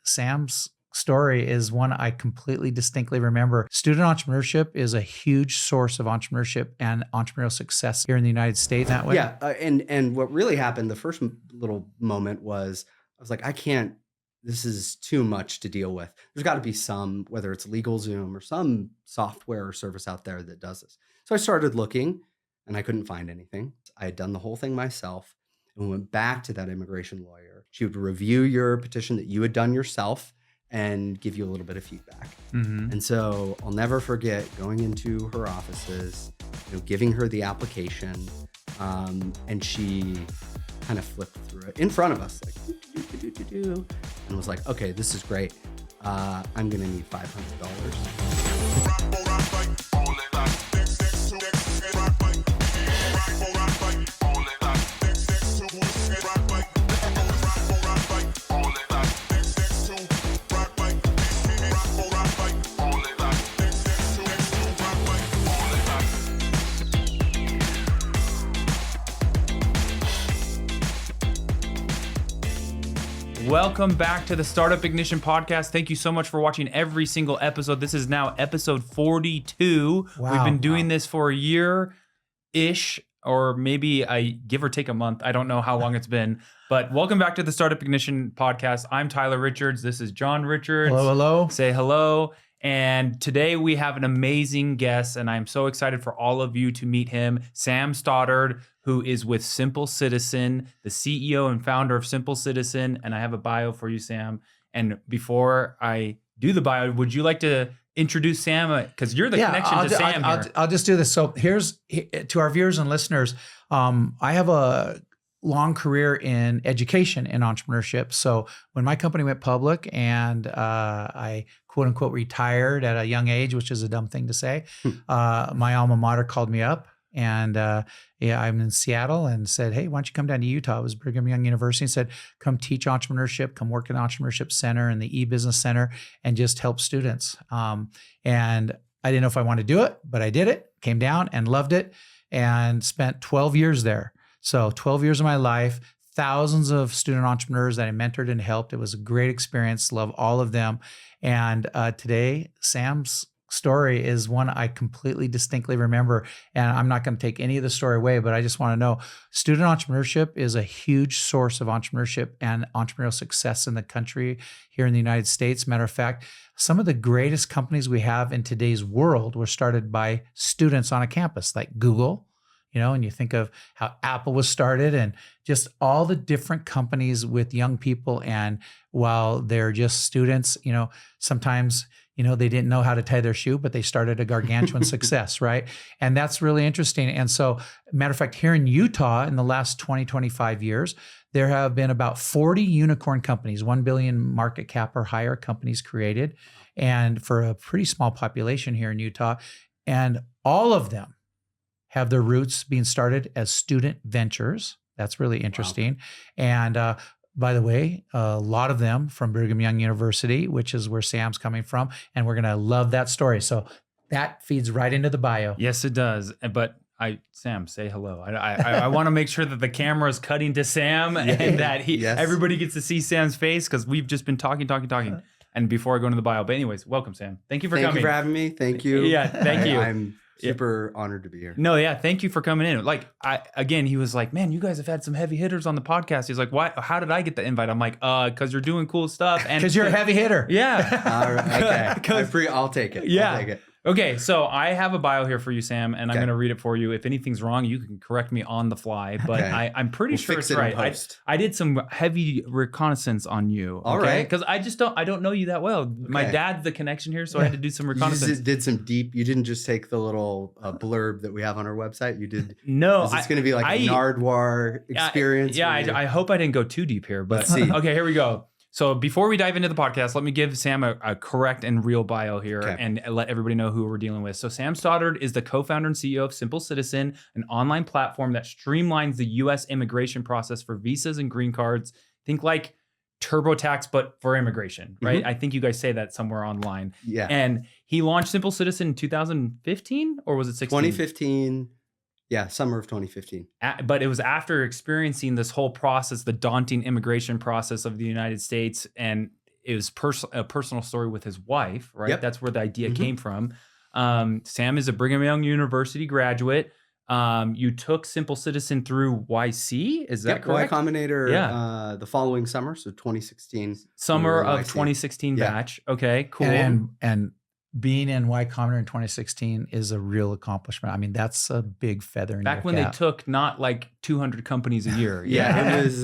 Sam's story is one I completely distinctly remember. Student entrepreneurship is a huge source of entrepreneurship and entrepreneurial success here in the United States that way. Yeah. And what really happened, the first little moment was, I was like, this is too much to deal with. There's got to be some, whether it's LegalZoom or some software or service out there that does this. So I started looking and I couldn't find anything. I had done the whole thing myself and went back to that immigration lawyer. She would review your petition that you had done yourself and give you a little bit of feedback. Mm-hmm. And so I'll never forget going into her offices, giving her the application, and she kind of flipped through it in front of us, like, and was like, okay, this is great. I'm gonna need $500. Welcome back to the Startup Ignition Podcast. Thank you so much for watching every single episode. This is now episode 42. Wow. We've been doing this for a year-ish, or maybe give or take a month. I don't know how long it's been. But welcome back to the Startup Ignition Podcast. I'm Tyler Richards. This is John Richards. Hello, hello. Say hello. And today we have an amazing guest, and I'm so excited for all of you to meet him, Sam Stoddard, who is with Simple Citizen, the CEO and founder of Simple Citizen. And I have a bio for you, Sam. And before I do the bio, would you like to introduce Sam? Because you're the connection to Sam here. I'll just do this. So here's to our viewers and listeners. I have a long career in education and entrepreneurship. So when my company went public and I quote unquote retired at a young age, which is a dumb thing to say, my alma mater called me up. And I'm in Seattle and said, hey, why don't you come down to Utah? It was Brigham Young University, and said, come teach entrepreneurship, come work in the Entrepreneurship Center and the e-business center and just help students. And I didn't know if I wanted to do it, but I did it, came down and loved it and spent 12 years there. So 12 years of my life, thousands of student entrepreneurs that I mentored and helped. It was a great experience, love all of them. And today, Sam's story is one I completely distinctly remember. And I'm not going to take any of the story away, but I just want to know student entrepreneurship is a huge source of entrepreneurship and entrepreneurial success in the country here in the United States. Matter of fact, some of the greatest companies we have in today's world were started by students on a campus, like Google, and you think of how Apple was started and just all the different companies with young people. And while they're just students, sometimes they didn't know how to tie their shoe, but they started a gargantuan success, right? And that's really interesting. And so, matter of fact, here in Utah, in the last 20, 25 years, there have been about 40 unicorn companies, 1 billion market cap or higher companies created, and for a pretty small population here in Utah. And all of them have their roots being started as student ventures. That's really interesting. Wow. And by the way, a lot of them from Brigham Young University, which is where Sam's coming from. And we're going to love that story. So that feeds right into the bio. Yes, it does. But Sam, say hello. I want to make sure that the camera is cutting to Sam and that everybody gets to see Sam's face, because we've just been talking. And before I go into the bio, but anyways, welcome, Sam. Thank you for coming. Thank you for having me. Thank you. Yeah, thank you. I'm super honored to be here. No, yeah, thank you for coming in. He was like, man, you guys have had some heavy hitters on the podcast. He's like, why? How did I get the invite? I'm like, because you're doing cool stuff. And because you're a heavy hitter. Yeah. All right. Okay. I'll take it. Yeah. I'll take it. Okay, so I have a bio here for you, Sam, and I'm going to read it for you. If anything's wrong, you can correct me on the fly, but I'm pretty sure it's right. I did some heavy reconnaissance on you. All right. Because I don't know you that well. Okay. My dad's the connection here, so I had to do some reconnaissance. You did some deep, you didn't just take the little blurb that we have on our website. You did. No. Is this going to be like a Nardwuar experience? I hope I didn't go too deep here, but let's see. Okay, here we go. So before we dive into the podcast, let me give Sam a correct and real bio here and let everybody know who we're dealing with. So Sam Stoddard is the co-founder and CEO of Simple Citizen, an online platform that streamlines the U.S. immigration process for visas and green cards. Think like TurboTax, but for immigration, right? Mm-hmm. I think you guys say that somewhere online. Yeah. And he launched Simple Citizen in 2015, or was it 16? 2015. Yeah, summer of 2015. But it was after experiencing this whole process, the daunting immigration process of the United States. And it was a personal story with his wife, right? Yep. That's where the idea came from. Sam is a Brigham Young University graduate. You took Simple Citizen through YC, is that correct? Y Combinator the following summer, so 2016. Summer we were in of YC. 2016 batch. Okay, cool. And being in Y Combinator in 2016 is a real accomplishment. I mean, that's a big feather in Back your when cap. they took not like 200 companies a year. Yeah, it was,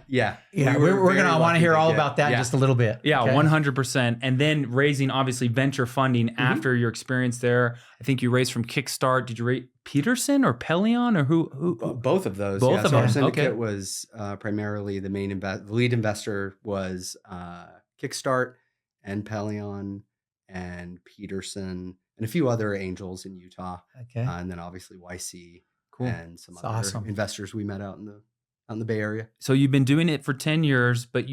Yeah, We we're were going to very want to hear lucky all get- about that in yeah. just a little bit. Yeah, okay? 100%. And then raising obviously venture funding after your experience there. I think you raised from Kickstart. Did you raise Peterson or Pelion or who? Both of those. Both yeah. of So our them, syndicate okay. was primarily the lead investor was Kickstart and Pelion and Peterson and a few other angels in Utah. Okay. And then obviously YC Cool. and some It's other awesome. investors we met out in the Bay Area. So you've been doing it for 10 years, but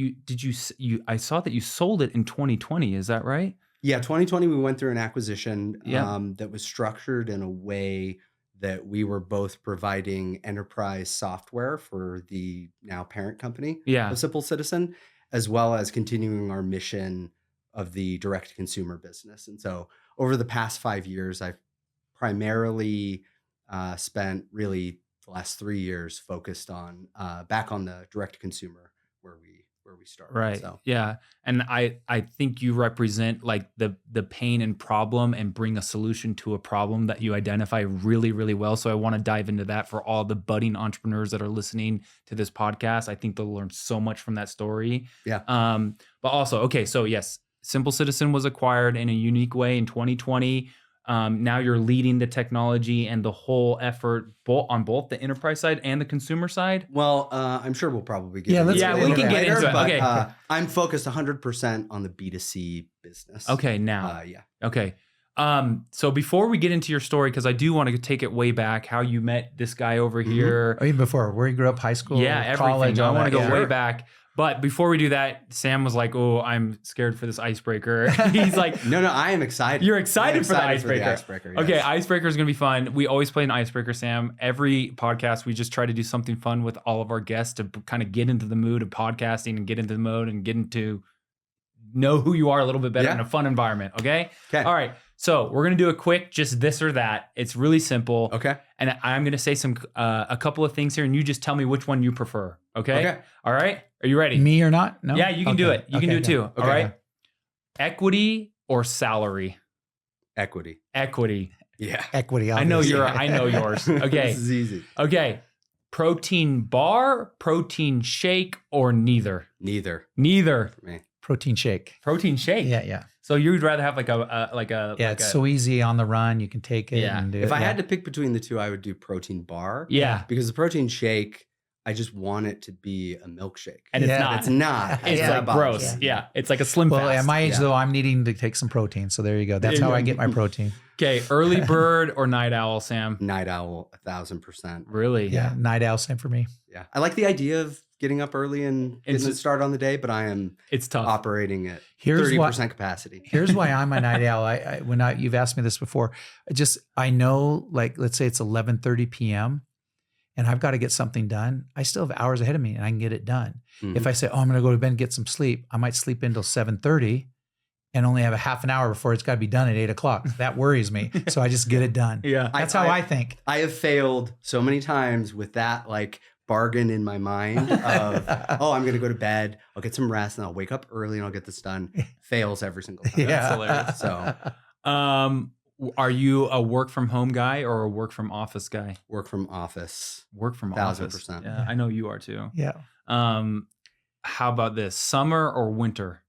I saw that you sold it in 2020. Is that right? Yeah, 2020 we went through an acquisition Yeah. that was structured in a way that we were both providing enterprise software for the now parent company Yeah. of Simple Citizen, as well as continuing our mission of the direct consumer business. And so over the past 5 years, I've primarily spent really the last 3 years focused on back on the direct consumer where we started. Right. So Yeah. And I think you represent like the pain and problem and bring a solution to a problem that you identify really, really well. So I want to dive into that for all the budding entrepreneurs that are listening to this podcast. I think they'll learn so much from that story. Yeah. But also, okay, so yes, Simple Citizen was acquired in a unique way in 2020. Now you're leading the technology and the whole effort on both the enterprise side and the consumer side. Well, I'm sure we'll probably get Yeah, into let's- it a yeah, little we can bit get later, into it. but, Okay. I'm focused 100% on the B2C business. Okay, now. Yeah. Okay. So before we get into your story, because I do want to take it way back, how you met this guy over here. Or even before, where you grew up, high school, Yeah, everything. college, I all want to that. go Yeah. way back. But before we do that, Sam was like, "Oh, I'm scared for this icebreaker." He's like, No, I am excited. "You're excited I'm for the excited icebreaker." yes. Okay, icebreaker is gonna be fun. We always play an icebreaker, Sam. Every podcast, we just try to do something fun with all of our guests to kind of get into the mood of podcasting and get into the mode and get into know who you are a little bit better Yeah. in a fun environment. Okay. Okay. All right. So we're gonna do a quick, just this or that. It's really simple. Okay. And I'm gonna say a couple of things here, and you just tell me which one you prefer. Okay. Okay. All right. Are you ready? Me or not? No. Yeah, you can do Okay. it. You can Okay, do it okay. too. Okay. All right. Equity or salary? Equity. Equity. Yeah. Equity. I know obviously. I know yours. Okay. This is easy. Okay. Protein bar, protein shake, or neither? Neither Neither. for me. Protein shake. Protein shake. Yeah. So you'd rather have like a Yeah, like it's a, so easy on the run. You can take it Yeah. and do If it. I yeah. had to pick between the two, I would do protein bar. yeah, Because the protein shake, I just want it to be a milkshake. and it's Yeah. not. It's not. It's Yeah. like gross. Yeah. It's like a slim Well, fast. at my age Yeah. though, I'm needing to take some protein. So there you go. That's how I get my protein. Okay, early bird or night owl, Sam? Night owl, 1,000%. Really? Yeah. Night owl, same for me. Yeah. I like the idea of getting up early and getting it started on the day, but I am It's tough. operating at Here's 30% what. capacity. Here's why I'm a night owl. You've asked me this before, I know, like, let's say it's 11:30 p.m. and I've got to get something done. I still have hours ahead of me and I can get it done. Mhm. If I say, oh, I'm going to go to bed and get some sleep, I might sleep until 7:30 and only have a half an hour before it's got to be done at 8 o'clock. That worries me. So I just get it done. Yeah. That's how I think. I have failed so many times with that like bargain in my mind of, oh, I'm going to go to bed, I'll get some rest, and I'll wake up early and I'll get this done. Fails every single time. That's hilarious. So Are you a work from home guy or a work from office guy? work from office. Work from office. 1,000%. Yeah, I know you are too. Yeah. How about this? Summer or winter?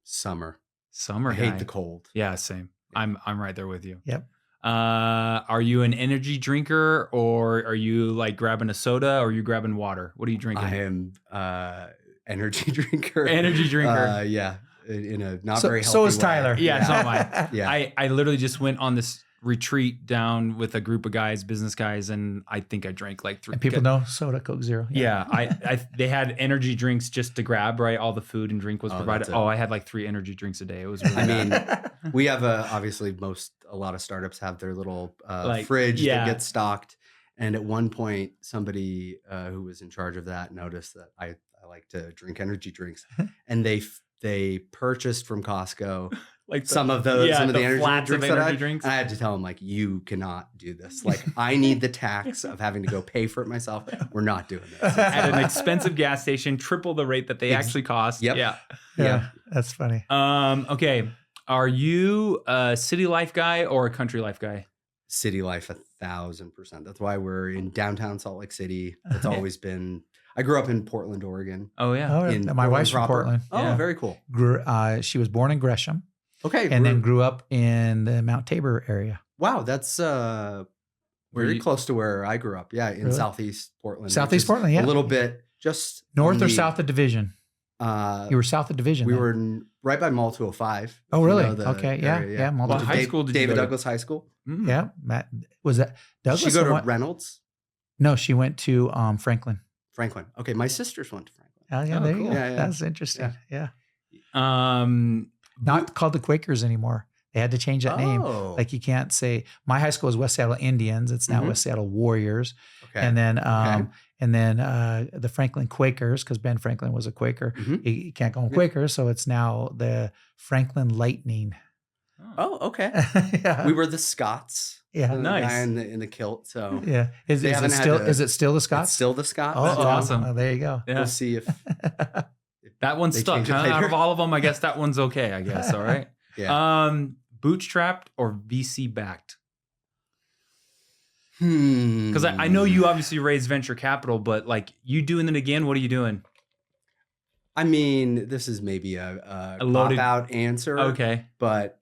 Summer. Summer I guy. hate the cold. Yeah, same. I'm right there with you. Yep. Are you an energy drinker or are you like grabbing a soda or are you grabbing water? What are you drinking? I am energy drinker. Energy drinker. Yeah. In a not So- very healthy so is way. Tyler. Yeah, so am I. Yeah. I literally just went on this retreat down with a group of guys, business guys, and I think I drank like 3. And people know soda, Coke Zero. Yeah, they had energy drinks just to grab, right? All the food and drink was Oh, provided. that's it. Oh, I had like 3 energy drinks a day. It was really I bad. mean, we have obviously a lot of startups have their little Like, fridge yeah. that gets stocked. And at one point, somebody who was in charge of that noticed that I I like to drink energy drinks, and they purchased from Costco Like some of the energy flats drinks of that energy drinks. and I had to tell them like, you cannot do this. Like, I need the tax of having to go pay for it myself. We're not doing this. At an expensive gas station, triple the rate that they actually cost. Yep. Yeah. That's funny. Okay. Are you a city life guy or a country life guy? City life, 1,000%. That's why we're in downtown Salt Lake City. It's always been. I grew up in Portland, Oregon. Oh yeah. My wife's from proper. Portland. Oh, Yeah. very cool. She was born in Gresham. Okay, And then grew up in the Mount Tabor area. wow, that's very close to where I grew up. Yeah, in Really? Southeast Portland. Southeast Portland, yeah. A little bit just North on or south of Division? You were south of Division. We then. were right by Mall 205. Oh, if you really? know the Okay, area, yeah. Mall What 205. high school did you David go to? Douglas High School. Mm. Yeah, Matt. Was that Douglas? She go or to what? Reynolds, No, she went to Franklin. Franklin. Okay, my sisters went to Franklin. Oh, yeah, Oh, there cool. you go. Yeah, yeah. That's interesting. Yeah. Not called the Quakers anymore. They had to change that name. Oh, Like you can't say my high school is West Seattle Indians. It's now Mhm. West Seattle Warriors. okay. And then Okay. the Franklin Quakers, because Ben Franklin was a Quaker. Mhm. You can't call them Yeah. Quakers, so it's now the Franklin Lightning. Oh, okay. Yeah. We were the Scots. Yeah. The Nice. guy in the kilt. So Yeah. Is They it haven't had still to- is it still the Scots? it's still the Scots. Oh, That's awesome. Oh, there you go. Yeah. We'll see if That one's They stuck. change it Huh? Out later. of all of them, I guess that one's okay. I guess. All right. yeah. Bootstrapped or VC backed? Because Because I know you obviously raised venture capital, but like you doing it again, what are you doing? I mean, this is maybe a loaded- cop-out answer. Okay. But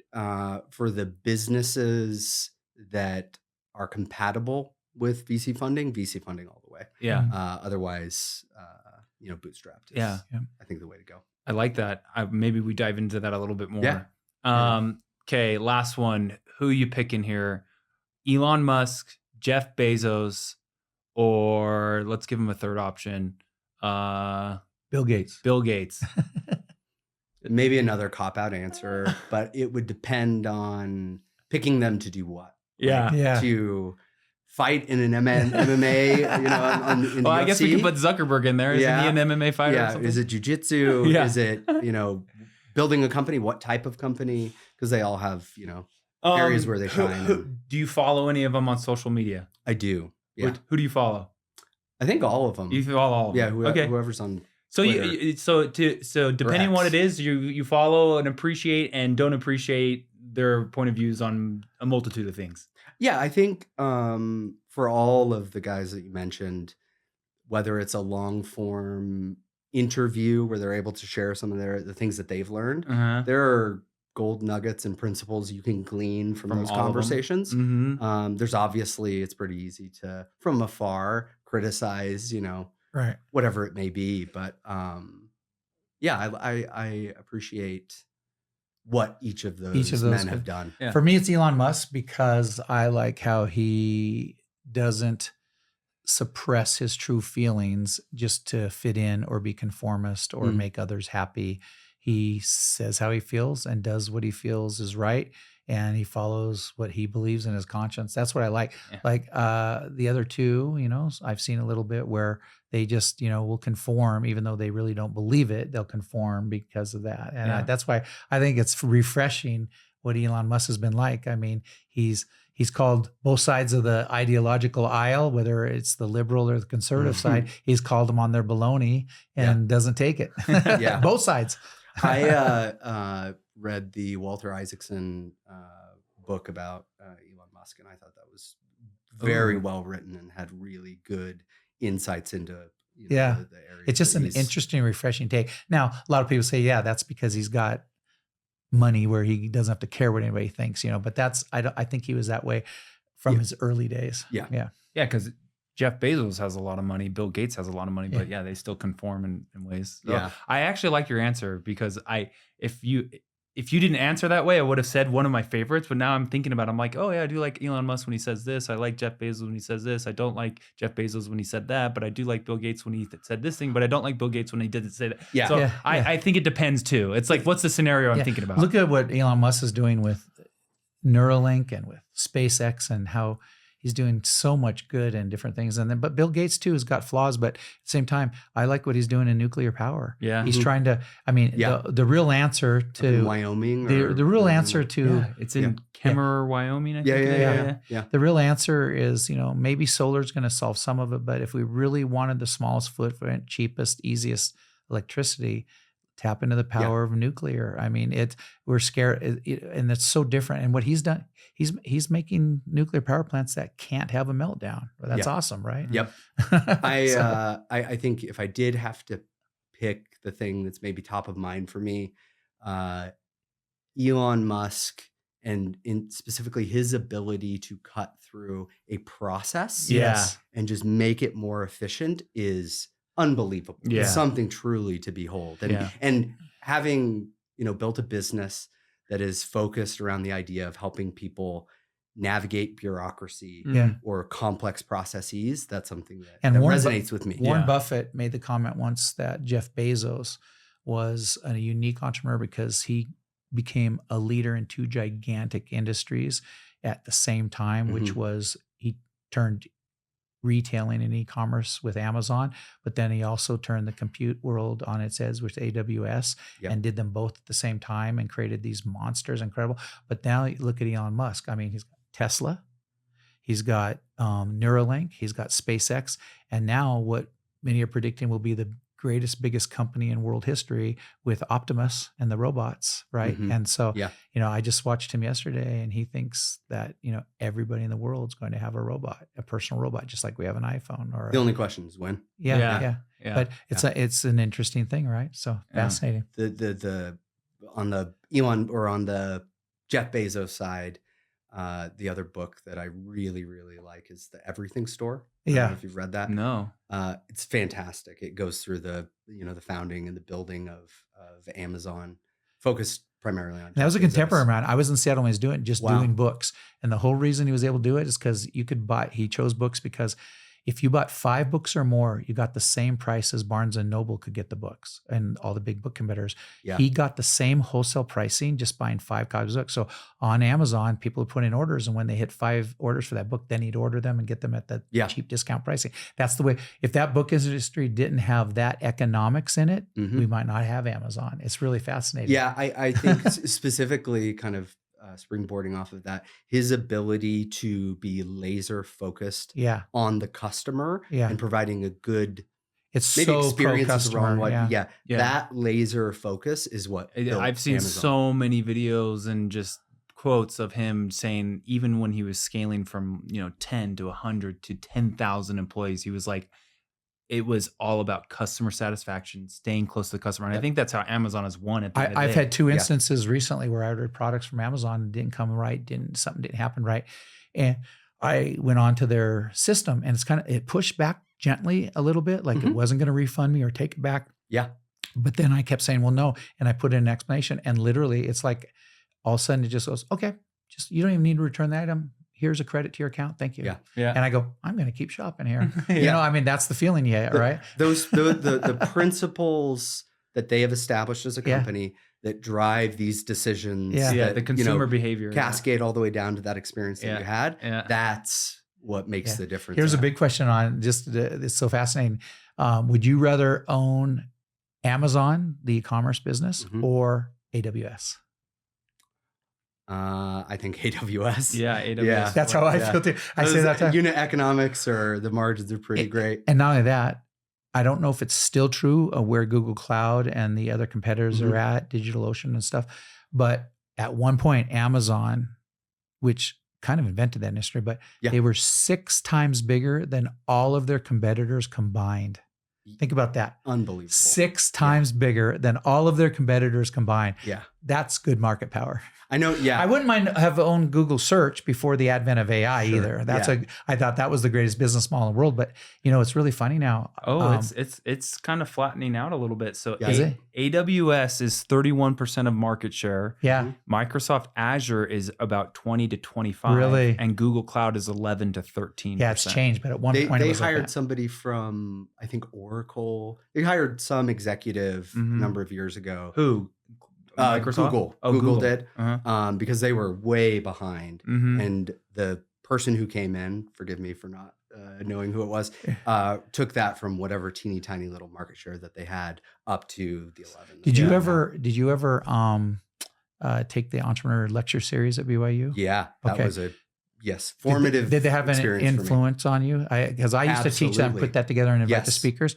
for the businesses that are compatible with VC funding all the way. Yeah. Otherwise, bootstrapped is, Yeah. I think, the way to go. I like that. Maybe we dive into that a little bit more. Yeah. Okay, last one. Who you picking here? Elon Musk, Jeff Bezos, or let's give him a third option. Bill Gates. Bill Gates. Maybe another cop-out answer, but it would depend on picking them to do what. Yeah. Yeah. To fight in an MMA, in the Well, I guess we UFC? could put Zuckerberg in there. Isn't Yeah. he an MMA fighter? Or Yeah, something? is it jujitsu? Yeah. Is it building a company? What type of company? Because they all have areas where they shine. Do you follow any of them on social media? I do. Yeah, Who do you follow? I think all of them. You follow all of Yeah, them. Okay. whoever's on. So Twitter. so depending on what it X. is, you follow and appreciate and don't appreciate their point of views on a multitude of things. Yeah, I think for all of the guys that you mentioned, whether it's a long form interview where they're able to share some of the things that they've learned, Uh-huh. there are gold nuggets and principles you can glean from those all of them. conversations. Mm-hmm. There's obviously, it's pretty easy to, from afar, criticize, Right. whatever it may be. But I appreciate what each of those men have done. Yeah. For me, it's Elon Musk because I like how he doesn't suppress his true feelings just to fit in or be conformist or Mm. make others happy. He says how he feels and does what he feels is right. And he follows what he believes in his conscience. That's what I like. Yeah. Like the other two, I've seen a little bit where they just, will conform, even though they really don't believe it. They'll conform because of that. And Yeah. that's why I think it's refreshing what Elon Musk has been like. I mean, he's called both sides of the ideological aisle, whether it's the liberal or the conservative Mhm. side. He's called them on their baloney and doesn't take it. Yeah. Both sides. I read the Walter Isaacson book about Elon Musk, and I thought that was very Ooh. well written and had really good insights into Yeah. the areas. It's just that an he's- interesting, refreshing take. Now, a lot of people say, yeah, that's because he's got money where he doesn't have to care what anybody thinks, but that's, I think he was that way from Yeah. his early days. Yeah. Yeah. Yeah, because Jeff Bezos has a lot of money. Bill Gates has a lot of money, but yeah, they still conform in ways. So Yeah. I actually like your answer because if you didn't answer that way, I would have said one of my favorites. But now I'm thinking about it, I'm like, oh yeah, I do like Elon Musk when he says this. I like Jeff Bezos when he says this. I don't like Jeff Bezos when he said that, but I do like Bill Gates when he said this thing, but I don't like Bill Gates when he didn't say that. Yeah. So Yeah, I think it depends too. It's like, what's the scenario I'm Yeah. thinking about? Look at what Elon Musk is doing with Neuralink and with SpaceX and how he's doing so much good and different things. And then, but Bill Gates too has got flaws, but at the same time, I like what he's doing in nuclear power. Yeah. He's trying to, I mean, the real answer Up in to Wyoming, the real answer to, it's in Kemmerer, Wyoming. I think. Yeah. the real answer is, maybe solar is going to solve some of it, but if we really wanted the smallest footprint, cheapest, easiest electricity, tap into the power of nuclear. I mean, we're scared, and it's so different. And what he's done, he's making nuclear power plants that can't have a meltdown. That's awesome, right? Yep. I think if I did have to pick the thing that's maybe top of mind for me, Elon Musk, and specifically his ability to cut through a process and just make it more efficient is unbelievable. Yeah. It's something truly to behold. And having, built a business that is focused around the idea of helping people navigate bureaucracy or complex processes, that's something that resonates with me. Warren Buffett made the comment once that Jeff Bezos was a unique entrepreneur because he became a leader in two gigantic industries at the same time, which was he turned retailing and e-commerce with Amazon, but then he also turned the compute world on its head with AWS and did them both at the same time and created these monsters, incredible. But now look at Elon Musk. I mean, he's got Tesla, he's got Neuralink, he's got SpaceX, and now what many are predicting will be the greatest, biggest company in world history with Optimus and the robots, right? And so, I just watched him yesterday, and he thinks that everybody in the world is going to have a personal robot, just like we have an iPhone. Or the only question is when. But it's an interesting thing, right? So fascinating. The on the Elon or on the Jeff Bezos side, the other book that I really, really like is The Everything Store. I don't know if you've read that. No. It's fantastic. It goes through the founding and the building of Amazon, focused primarily on. That was a contemporary man. I was in Seattle when he was doing books. And the whole reason he was able to do it is because he chose books because if you bought 5 books or more, you got the same price as Barnes and Noble could get the books and all the big book competitors. Yeah. He got the same wholesale pricing just buying 5 copies of books. So on Amazon, people would put in orders, and when they hit 5 orders for that book, then he'd order them and get them at the cheap discount pricing. That's the way. If that book industry didn't have that economics in it, we might not have Amazon. It's really fascinating. Yeah, I think specifically kind of springboarding off of that, his ability to be laser focused on the customer and providing a good experiences around that laser focus is what I've seen Amazon. So many videos and just quotes of him saying, even when he was scaling from 10 to 100 to 10,000 employees, he was like, it was all about customer satisfaction, staying close to the customer. And I think that's how Amazon has won at the end of the day. I've had 2 instances recently where I ordered products from Amazon and didn't come right, something didn't happen right. And I went on to their system, and it pushed back gently a little bit, like it wasn't going to refund me or take it back. Yeah. But then I kept saying, well, no. And I put in an explanation, and literally it's like all of a sudden it just goes, okay, you don't even need to return the item. Here's a credit to your account. Thank you. Yeah. And I go, I'm going to keep shopping here. That's the feeling you get, right? The principles that they have established as a company that drive these decisions. That, the consumer behavior. Cascade all the way down to that experience that you had. Yeah. That's what makes the difference. Here's a big question on it's so fascinating. Would you rather own Amazon, the e-commerce business, or AWS? I think AWS. Yeah, AWS. Yeah. That's how I feel too. I say that unit economics or the margins are pretty great. And not only that, I don't know if it's still true of where Google Cloud and the other competitors are at, DigitalOcean and stuff. But at one point, Amazon, which kind of invented that industry, but they were 6 times bigger than all of their competitors combined. Think about that. Unbelievable. 6 times bigger than all of their competitors combined. Yeah. That's good market power. I know. Yeah. I wouldn't mind have owned Google search before the advent of AI either. I thought that was the greatest business model in the world, but it's really funny now. It's kind of flattening out a little bit. So AWS is 31% of market share. Yeah. Microsoft Azure is about 20 to 25. Really? And Google Cloud is 11 to 13%. Yeah, it's changed, but at one point they hired somebody from, I think, Oracle. They hired some executive a number of years ago. Who? Microsoft? Google. Google did because they were way behind, and the person who came in, forgive me for not knowing who it was, took that from whatever teeny tiny little market share that they had up to the 11. Did you ever take the entrepreneur lecture series at BYU? Yeah, that Okay. was formative. Did they have an experience for me. influence on you? Because I used to teach them, Absolutely. put that together and invite the Yes. speakers.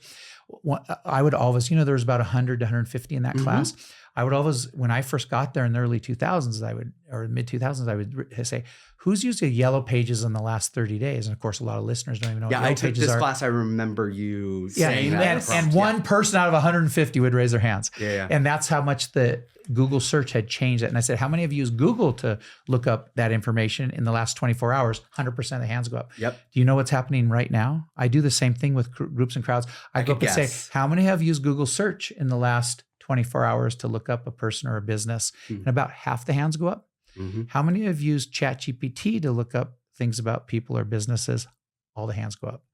I would always, there was about 100 to 150 in that class. I would always, when I first got there in the early 2000s, or mid 2000s, I would say, who's used the yellow pages in the last 30 days? And of course, a lot of listeners don't even know what Yeah, yellow I took pages this are. class. I remember you Yeah, saying that. and one person out of 150 would raise their hands. Yeah. And that's how much the Google search had changed it. And I said, how many of you used Google to look up that information in the last 24 hours? 100% of the hands go up. Yep. Do you know what's happening right now? I do the same thing with groups and crowds. I go up could and guess. say, how many have used Google search in the last 24 hours to look up a person or a business? And about half the hands go up. How many have used ChatGPT to look up things about people or businesses? All the hands go up.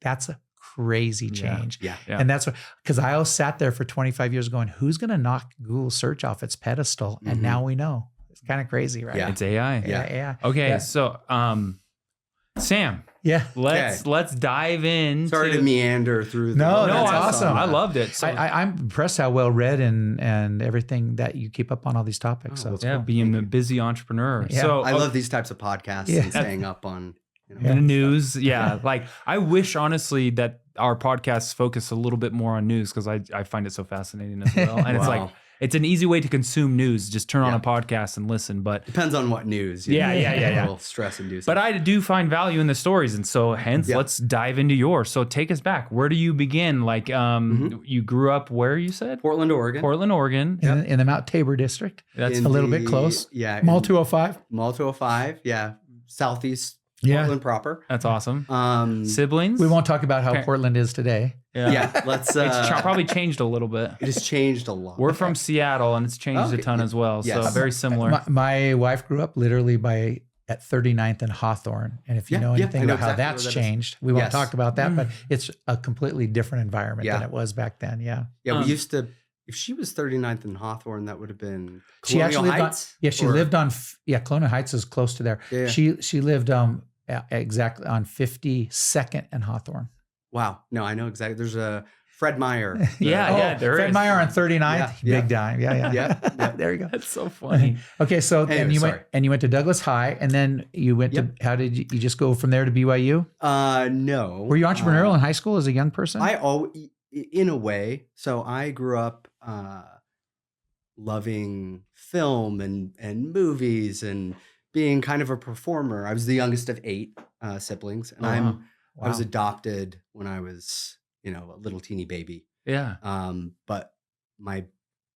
That's a crazy change. Yeah. And that's what, because I always sat there for 25 years going, who's going to knock Google search off its pedestal? And now we know. It's kind of crazy, right? Yeah. It's AI. Yeah. AI. Okay. Yeah. So, Sam, Yeah. let's dive in. Sorry to meander through. No, No, that's I- awesome. I loved it. So, I'm impressed how well read and everything that you keep up on all these topics. So that's yeah, cool. being a busy entrepreneur. Yeah. So I love these types of podcasts and staying up on the news. Yeah. Like I wish honestly that our podcasts focus a little bit more on news because I find it so fascinating as well. And it's Wow. like, it's an easy way to consume news. Just turn on a podcast and listen. But depends on what news. Yeah. A little stress inducing. But I do find value in the stories. And so hence let's dive into yours. So take us back. Where do you begin? Like you grew up where you said? Portland, Oregon. Portland, Oregon. in the Mount Tabor district. That's a little bit close. Yeah. Mall 205. Mall 205. Yeah. Southeast Yeah. Portland proper. That's awesome. Siblings. We won't talk about how Portland is today. Yeah. Let's. It's probably changed a little bit. It has changed a lot. We're from Seattle and it's changed a ton as well. So Yes. very similar. My wife grew up literally at 39th and Hawthorne. And if you know anything I know about how exactly that's where that is. changed, we won't Yes. talk about that, but it's a completely different environment than it was back then. Yeah. Yeah. We used to. If she was 39th in Hawthorne, that would have been She Colonial actually lived Heights. on, she lived on, Colonial Heights is close to there. Yeah. She lived exactly on 52nd and Hawthorne. Wow. No, I know exactly. There's a Fred Meyer. There Fred is. Meyer on 39th, Yeah. big time. Yeah. Yeah. There you go. That's so funny. Okay, so Anyway, and sorry. you went to Douglas High, and then you went to. How did you just go from there to BYU? No. Were you entrepreneurial in high school as a young person? In a way. So I grew up loving film and movies and being kind of a performer. I was the youngest of 8 siblings, and I was adopted when I was, a little teeny baby. Yeah. But my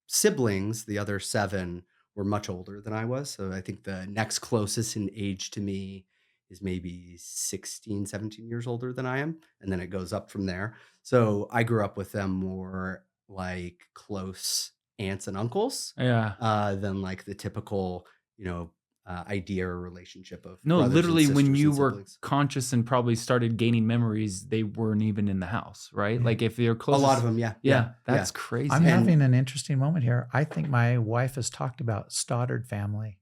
siblings, the other 7, were much older than I was. So I think the next closest in age to me is maybe 16, 17 years older than I am. And then it goes up from there. So I grew up with them more like close aunts and uncles than like the typical, idea or relationship of No, brothers and literally when sisters you and were siblings. conscious and probably started gaining memories, they weren't even in the house, right? Yeah. Like if they're A close. lot of them, yeah. That's crazy. I'm having an interesting moment here. I think my wife has talked about Stoddard family.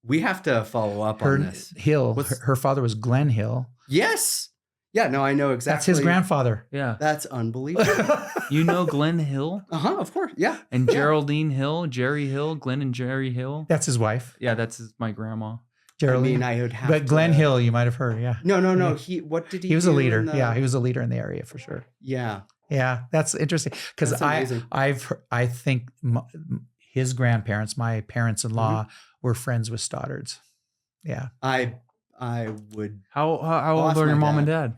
We have to follow up on this. Her father was Glenn Hill. Yes. Yeah, no, I know exactly. That's his grandfather. Yeah. That's unbelievable. You know Glenn Hill Of course. Yeah. and Yeah. Geraldine Hill, Jerry Hill, Glenn and Jerry Hill. That's his wife. Yeah, that's my grandma. Geraldine. I would have But Glenn Hill, you might have heard. Yeah. No. Yeah. What did he He was a do leader. in the- Yeah, he was a leader in the area for sure. Yeah. Yeah, that's interesting because That's amazing. I think his grandparents, my parents-in-law, were friends with Stoddards. Yeah. I would. How old ask are your my mom and dad. dad?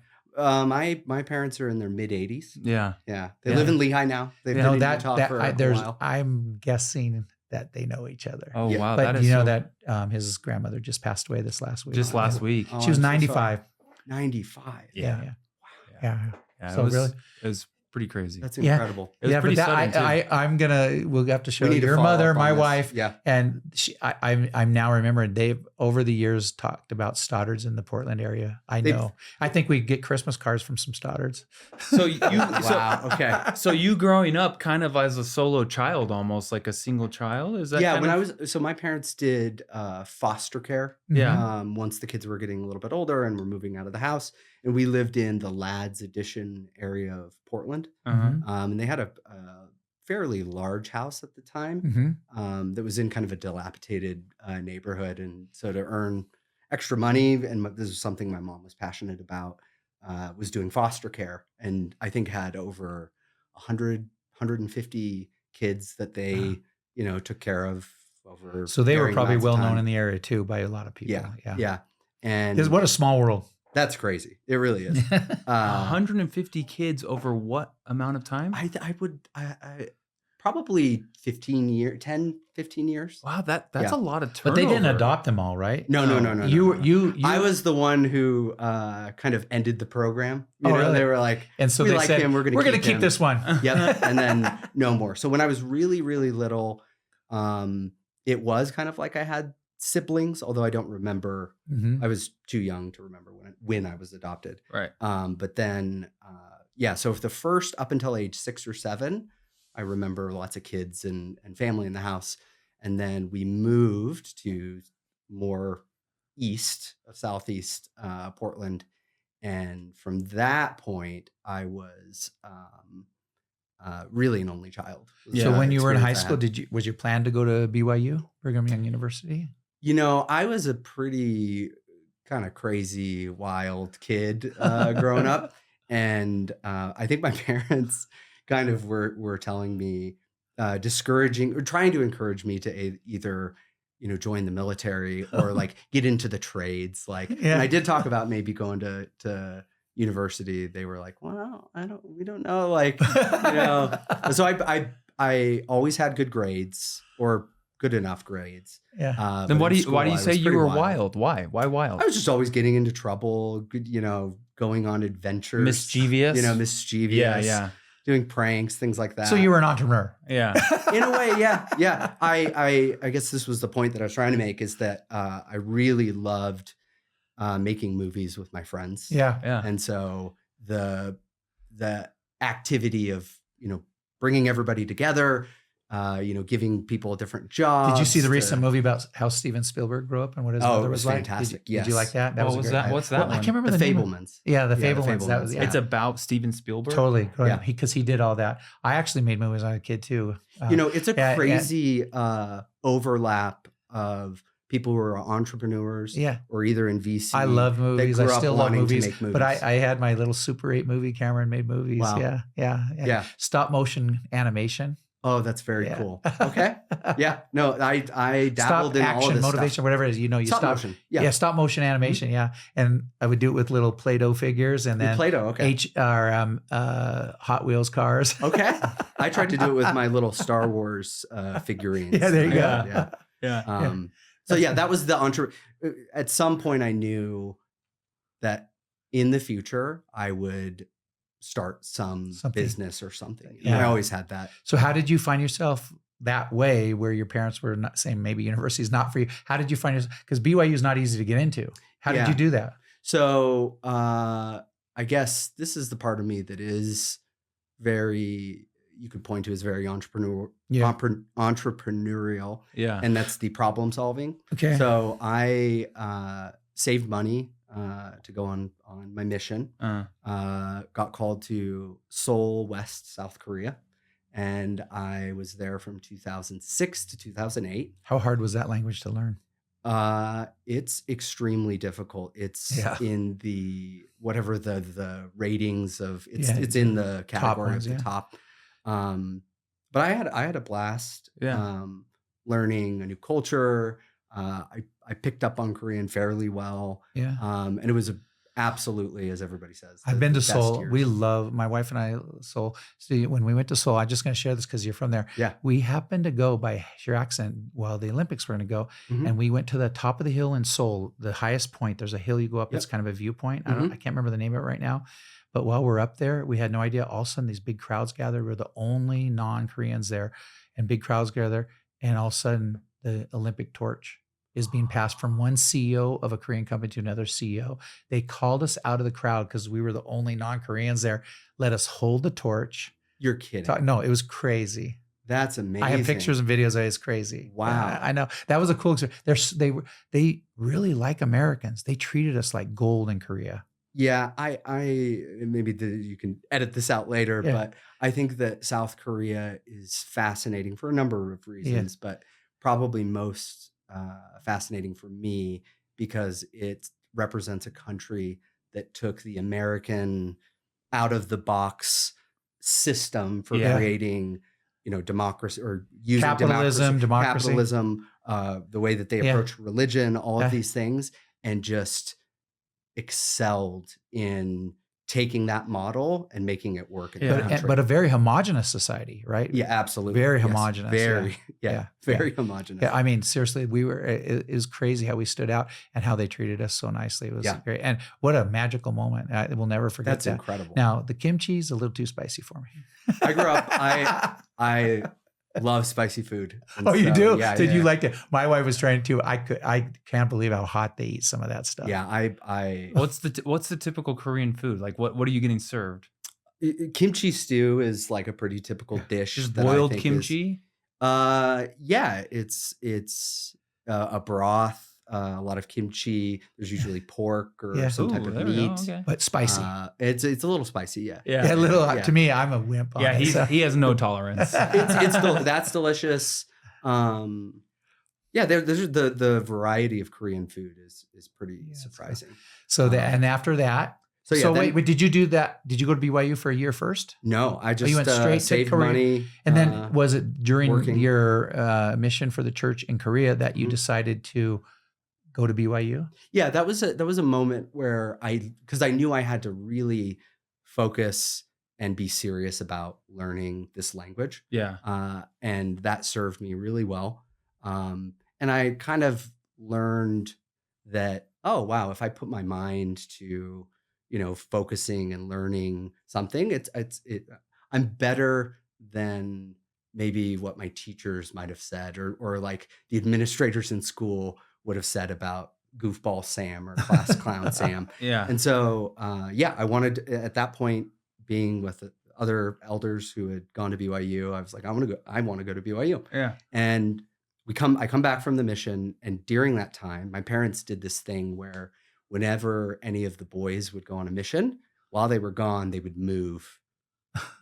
My parents are in their mid 80s. Yeah. Yeah. They live in Lehigh now. They've No, been in that Utah for a while. I'm guessing that they know each other. Oh Yeah. wow, But that is you know so- that his grandmother just passed away this last week. just last week. Oh, She was I'm so sorry. 95. 95. Yeah. Yeah, So it was, really, it was pretty crazy. That's Yeah. incredible. It was Yeah, pretty but sudden, too. we'll have to show We need to your follow mother, up on my this. wife, Yeah. and I'm now remembering they've over the years talked about Stoddards in the Portland area. I know. I think we get Christmas cards from some Stoddards. So you, Wow. Okay. so you growing up kind of as a solo child, almost like a single child, is that? Yeah. kind When of- so my parents did foster care. Yeah. Once the kids were getting a little bit older and were moving out of the house, and we lived in the Lads Edition area of Portland. Uh-huh. And they had a fairly large house at the time. Mm-hmm. That was in kind of a dilapidated neighborhood. And so to earn extra money, and this is something my mom was passionate about, was doing foster care. And I think had over 150 kids that they, took care of over. So they were varying probably amounts of well known time. in the area too by a lot of people. Yeah. And What a small world. that's crazy. It really is. 150 kids over what amount of time? I would probably 15 years. Wow, that's Yeah. a lot of turnover. But they didn't adopt them all, right? No. You I was the one who kind of ended the program. Really? They were like, and so we they like said, him, we're going to keep him. this one. Yep. And then no more. So when I was really, really little, it was kind of like I had siblings, although I don't remember. Mhm. I was too young to remember when I was adopted. Right. But then, so if the first up until age 6 or 7, I remember lots of kids and family in the house. And then we moved to more east of southeast Portland. And from that point, I was really an only child. So when you were in high Experience I school, had. was your plan to go to BYU, Brigham Young University? I was a pretty kind of crazy, wild kid growing up. And I think my parents kind of were telling me, discouraging or trying to encourage me to either, join the military or like get into the trades. Like, and I did talk about maybe going to university. They were like, well, we don't know. Like, so I always had good grades or good enough grades. Yeah. Then why do school, you I say was you pretty were wild? Why wild? I was just always getting into trouble, going on adventures. Mischievous? Mischievous. Yeah. Doing pranks, things like that. So you were an entrepreneur. Yeah. In a way, yeah. I guess this was the point that I was trying to make, is that I really loved making movies with my friends. Yeah. Yeah. And so the activity of, bringing everybody together, giving people different jobs. Did you see the recent movie about how Steven Spielberg grew up and what his mother it was was like? fantastic. Did you like that? What was a great that? movie. What's that Well, I one? can't remember The the name. Fablemans. Yeah, the Yeah, The Fablemans. That was Fablemans, It's about Steven Spielberg. totally Yeah. because he did all that. I actually made movies when I was a kid too. It's a yeah, crazy overlap of people who are entrepreneurs Yeah. or either in VC. I love movies. I grew up still love wanting to movies. make movies. But I had my little Super 8 movie camera and made movies. Wow. Yeah. Stop motion animation. Oh, that's very Yeah. cool. Okay. Yeah. No, I dabbled Stop in action, all of this motivation, stuff. whatever it is. You Stop stop motion. Yeah. Yeah. Stop motion animation. Yeah. And I would do it with little Play-Doh figures and then Play-Doh. Okay. Hot Wheels cars. Okay. I tried to do it with my little Star Wars figurines. Yeah, there you go. Yeah. Yeah. So yeah, that was the at some point I knew that in the future I would start some Something. business or something. Yeah. I always had that. So how did you find yourself that way where your parents were not saying maybe university is not for you? How did you find yourself? Because BYU is not easy to get into. How did Yeah. you do that? So I guess this is the part of me that is very, you could point to as very entrepreneurial, Yeah. and that's the problem solving. Okay. So I saved money to go on my mission. Got called to Seoul, West South Korea, and I was there from 2006 to 2008. How hard was that language to learn? It's extremely difficult. It's Yeah. in the whatever the ratings of Yeah, it's in the category ones, of the yeah. top. But I had a blast. Yeah. Learning a new culture. I picked up on Korean fairly well. Yeah. And it was absolutely, as everybody says. I've been to best Seoul. years. We love, my wife and I, Seoul. See, when we went to Seoul, I'm just going to share this because you're from there. Yeah. We happened to go by your accent while the Olympics were going to go. Mhm. And we went to the top of the hill in Seoul, the highest point. There's a hill you go up. Yep. It's kind of a viewpoint. Mhm. I can't remember the name of it right now. But while we're up there, we had no idea. All of a sudden, these big crowds gathered. We're the only non-Koreans there, and big crowds gather. And all of a sudden, the Olympic torch is being passed from one CEO of a Korean company to another CEO. They called us out of the crowd because we were the only non-Koreans there. Let us hold the torch. You're kidding. No, it was crazy. That's amazing. I have pictures and videos of it. It's crazy. Wow. Yeah, I know. That was a cool experience. They really like Americans. They treated us like gold in Korea. Yeah, I maybe you can edit this out later, Yeah. but I think that South Korea is fascinating for a number of reasons, but probably most fascinating for me because it represents a country that took the American out of the box system for creating, democracy or using Capitalism, democracy. capitalism, the way that they approach religion, all of these things, and just excelled in taking that model and making it work in the country. But a very homogenous society, right? Yeah, absolutely. Very Yes, homogenous. Very homogenous. Yeah, I mean, seriously, it was crazy how we stood out and how they treated us so nicely. It was great. And what a magical moment. We'll never forget That's that. incredible. Now, the kimchi is a little too spicy for me. I grew up, I love spicy food. And Oh, you do? Yeah, Did you like it? My wife was trying to. I can't believe how hot they eat some of that stuff. Yeah, I What's the typical Korean food? Like what are you getting served? Kimchi stew is like a pretty typical dish. Just that I boiled think kimchi? Yeah, it's a broth, a lot of kimchi. There's usually pork or some type of there we go. meat. Okay. But spicy. It's a little spicy, yeah. Yeah, a little. Yeah. To me, I'm a wimp. On Yeah, it, so. he has no tolerance. That's delicious. Yeah, there's the variety of Korean food is pretty surprising. So and after that. So wait, did you do that? Did you go to BYU for a year first? No, I just you went straight saved to Korea. money. And then was it during working. your mission for the church in Korea that you decided to go to BYU? Yeah, that was a moment where because I knew I had to really focus and be serious about learning this language. Yeah. And that served me really well. And I kind of learned that, oh, wow, if I put my mind to, focusing and learning something, I'm better than maybe what my teachers might have said or like the administrators in school would have said about goofball Sam or class clown Sam. Yeah. And so, I wanted at that point, being with other elders who had gone to BYU, I was like, I want to go to BYU. Yeah. And I come back from the mission. And during that time, my parents did this thing where whenever any of the boys would go on a mission, while they were gone, they would move.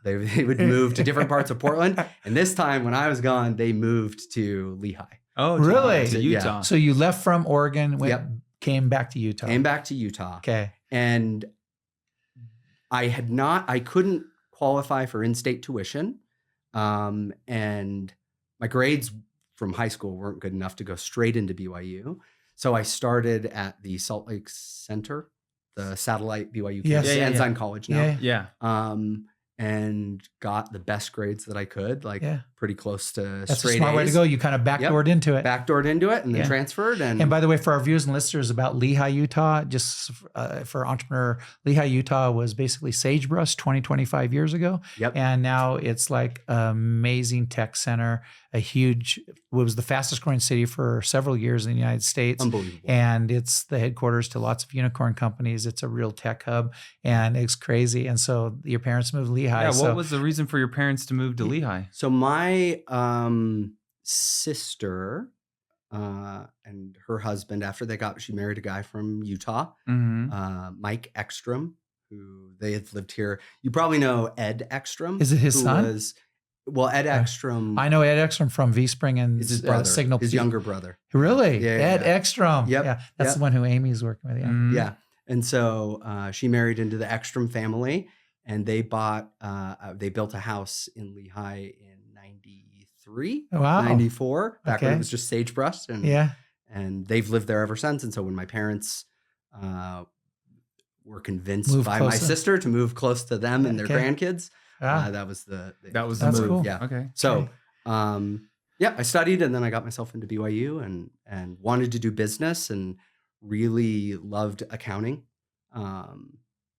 They would move to different parts of Portland. And this time when I was gone, they moved to Lehigh. Oh, really? To Utah. So you left from Oregon, came back to Utah. Came back to Utah. Okay. And I couldn't qualify for in-state tuition. And my grades from high school weren't good enough to go straight into BYU. So I started at the Salt Lake Center, the satellite BYU campus, Ensign College now. Yeah. And got the best grades that I could, pretty close to That's straight a smart A's. way to go. You kind of backdoored into it. Backdoored into it and then transferred. And by the way, for our viewers and listeners about Lehigh, Utah, just for Entrepreneur, Lehigh, Utah was basically sagebrush 25 years ago. Yep. And now it's like an amazing tech center, it was the fastest growing city for several years in the United States. Unbelievable. And it's the headquarters to lots of unicorn companies. It's a real tech hub and it's crazy. And so your parents moved to Lehigh. Yeah. What was the reason for your parents to move to Lehigh? So my sister and her husband, after she married a guy from Utah, Mike Ekstrom, who they had lived here. You probably know Ed Ekstrom. Is it his son? Ed Ekstrom. I know Ed Ekstrom from V-Spring and his brother, Signal. his younger brother. Really? Yeah, Ed Ekstrom. Yep. Yeah. That's the one who Amy's working with. Yeah. Yeah. And so she married into the Ekstrom family, and they built a house in Lehigh in 93, Wow. 94, back when it was just sagebrush. And, Yeah. and they've lived there ever since. And so when my parents were convinced Move by my closer. sister to move close to them and their Okay. grandkids. Ah, That was the That's move. cool. Yeah. Okay. So, I studied and then I got myself into BYU and wanted to do business and really loved accounting,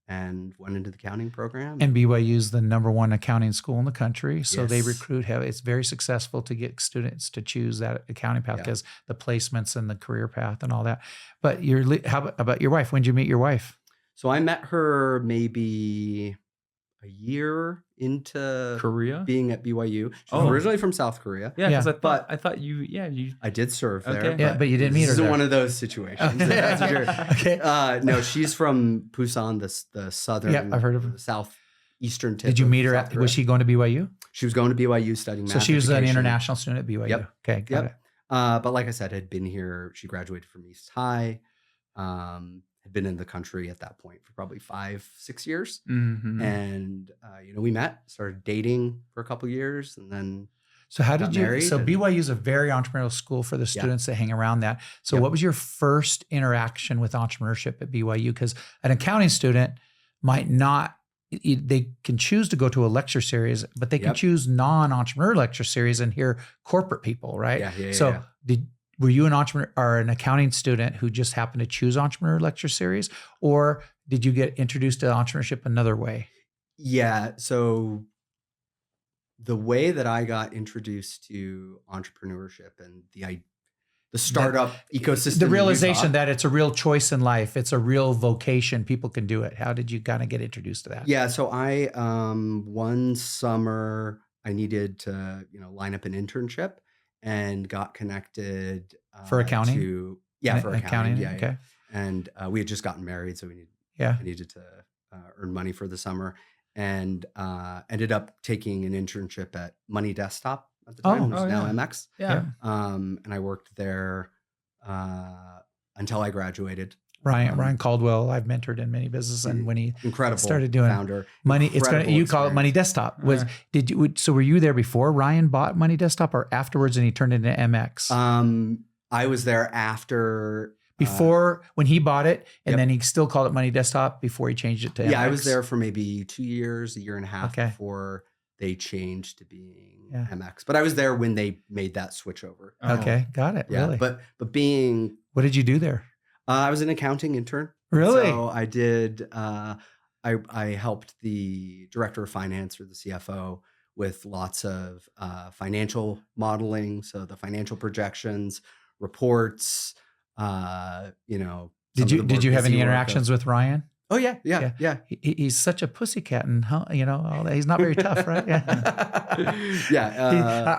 and went into the accounting program. And BYU is the #1 accounting school in the country. So they Yes. recruit heavily. It's very successful to get students to choose that accounting path Yeah. because the placements and the career path and all that. But how about your wife? When did you meet your wife? So I met her maybe a year into Korea. being at BYU. She's Oh. originally from South Korea. Yeah, because Yeah. I thought you. I did serve there. Okay. Yeah, but you didn't meet This her isn't there. one of those situations. That's for sure. Okay. No, she's from Busan, the southern, Yeah, I've heard of her. the southeastern tip. Did you of meet her? South Was Korea. she going to BYU? She was going to BYU studying math. So she was an education. international student at BYU. Yep. Okay, got it. But like I said, had been here. She graduated from East High. Had been in the country at that point for probably 5-6 years. Mhm. And we met, started dating for a couple years, and then So how got did you? married So and- BYU is a very entrepreneurial school for the students that hang around that. So Yep. what was your first interaction with entrepreneurship at BYU? Because an accounting student might not. They can choose to go to a lecture series, but they can Yep. choose non-entrepreneur lecture series and hear corporate people, right? Yeah. So were you an entrepreneur or an accounting student who just happened to choose entrepreneur lecture series, or did you get introduced to entrepreneurship another way? Yeah. So the way that I got introduced to entrepreneurship and the startup ecosystem, The in realization Utah- that it's a real choice in life, it's a real vocation, people can do it. How did you kind of get introduced to that? Yeah. So I one summer I needed to line up an internship and got connected For accounting? for accounting. Yeah. Okay. And we had just gotten married, so Yeah. I needed to earn money for the summer, and ended up taking an internship at Money Desktop at the time. Oh, It was now yeah. MX. Yeah. And I worked there until I graduated. Ryan Caldwell, I've mentored in many businesses, and when he Incredible started doing founder. Money, it's gonna, Incredible you call it experience. Money Desktop. So were you there before Ryan bought Money Desktop, or afterwards and he turned it into MX? I was there after. Before, when he bought it, and Yep. then he still called it Money Desktop before he changed it to MX. Yeah, I was there for maybe 2 years, a year and a half Okay. before they changed to being Yeah. MX. But I was there when they made that switch over. Oh. Okay, got it. Yeah, Really? but being, What did you do there? I was an accounting intern. Really? So I did. I helped the director of finance or the CFO with lots of financial modeling, so the financial projections, reports. Did you have any interactions with Ryan? Oh yeah. He's such a pussycat, and all that. He's not very tough, right? Yeah.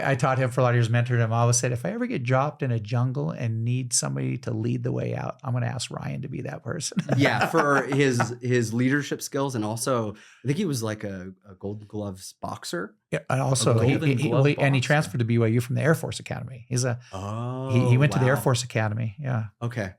I taught him for a lot of years, mentored him. I always said, if I ever get dropped in a jungle and need somebody to lead the way out, I'm going to ask Ryan to be that person. Yeah, for his leadership skills, and also I think he was like a Golden Gloves boxer. Yeah, and also, A Golden Glove he boxer. transferred to BYU from the Air Force Academy. He went to the Air Force Academy. Yeah. Okay.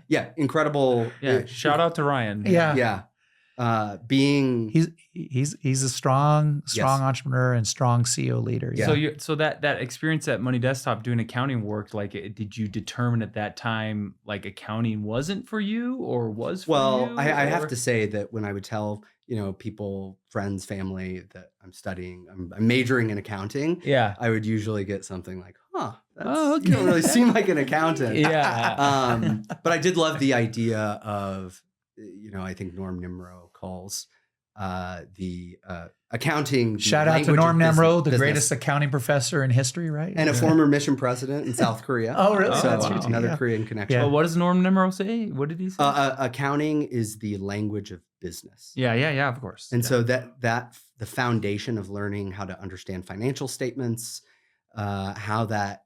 Yeah, incredible. Yeah. Shout out to Ryan. Yeah. Yeah. Being He's a strong Yes. entrepreneur and strong CEO leader. Yeah. So that experience at Money Desktop doing accounting work, did you determine at that time like accounting wasn't for you or was for well, you? I have or- to say that when I would tell people, friends, family that I'm studying, I'm majoring in accounting, Yeah. I would usually get something like, Oh, you don't really seem like an accountant. Yeah. But I did love the idea of, I think Norm Nimro calls the accounting. the Shout out to language of Norm Nemro, the business, greatest accounting professor in history, right? and a former mission president in South Korea. Oh, really? So That's true, too. another Yeah. Korean connection. Yeah. Well, what does Norm Nemro say? What did he say? Accounting is the language of business. Yeah, of course. And Yeah. so that the foundation of learning how to understand financial statements, how that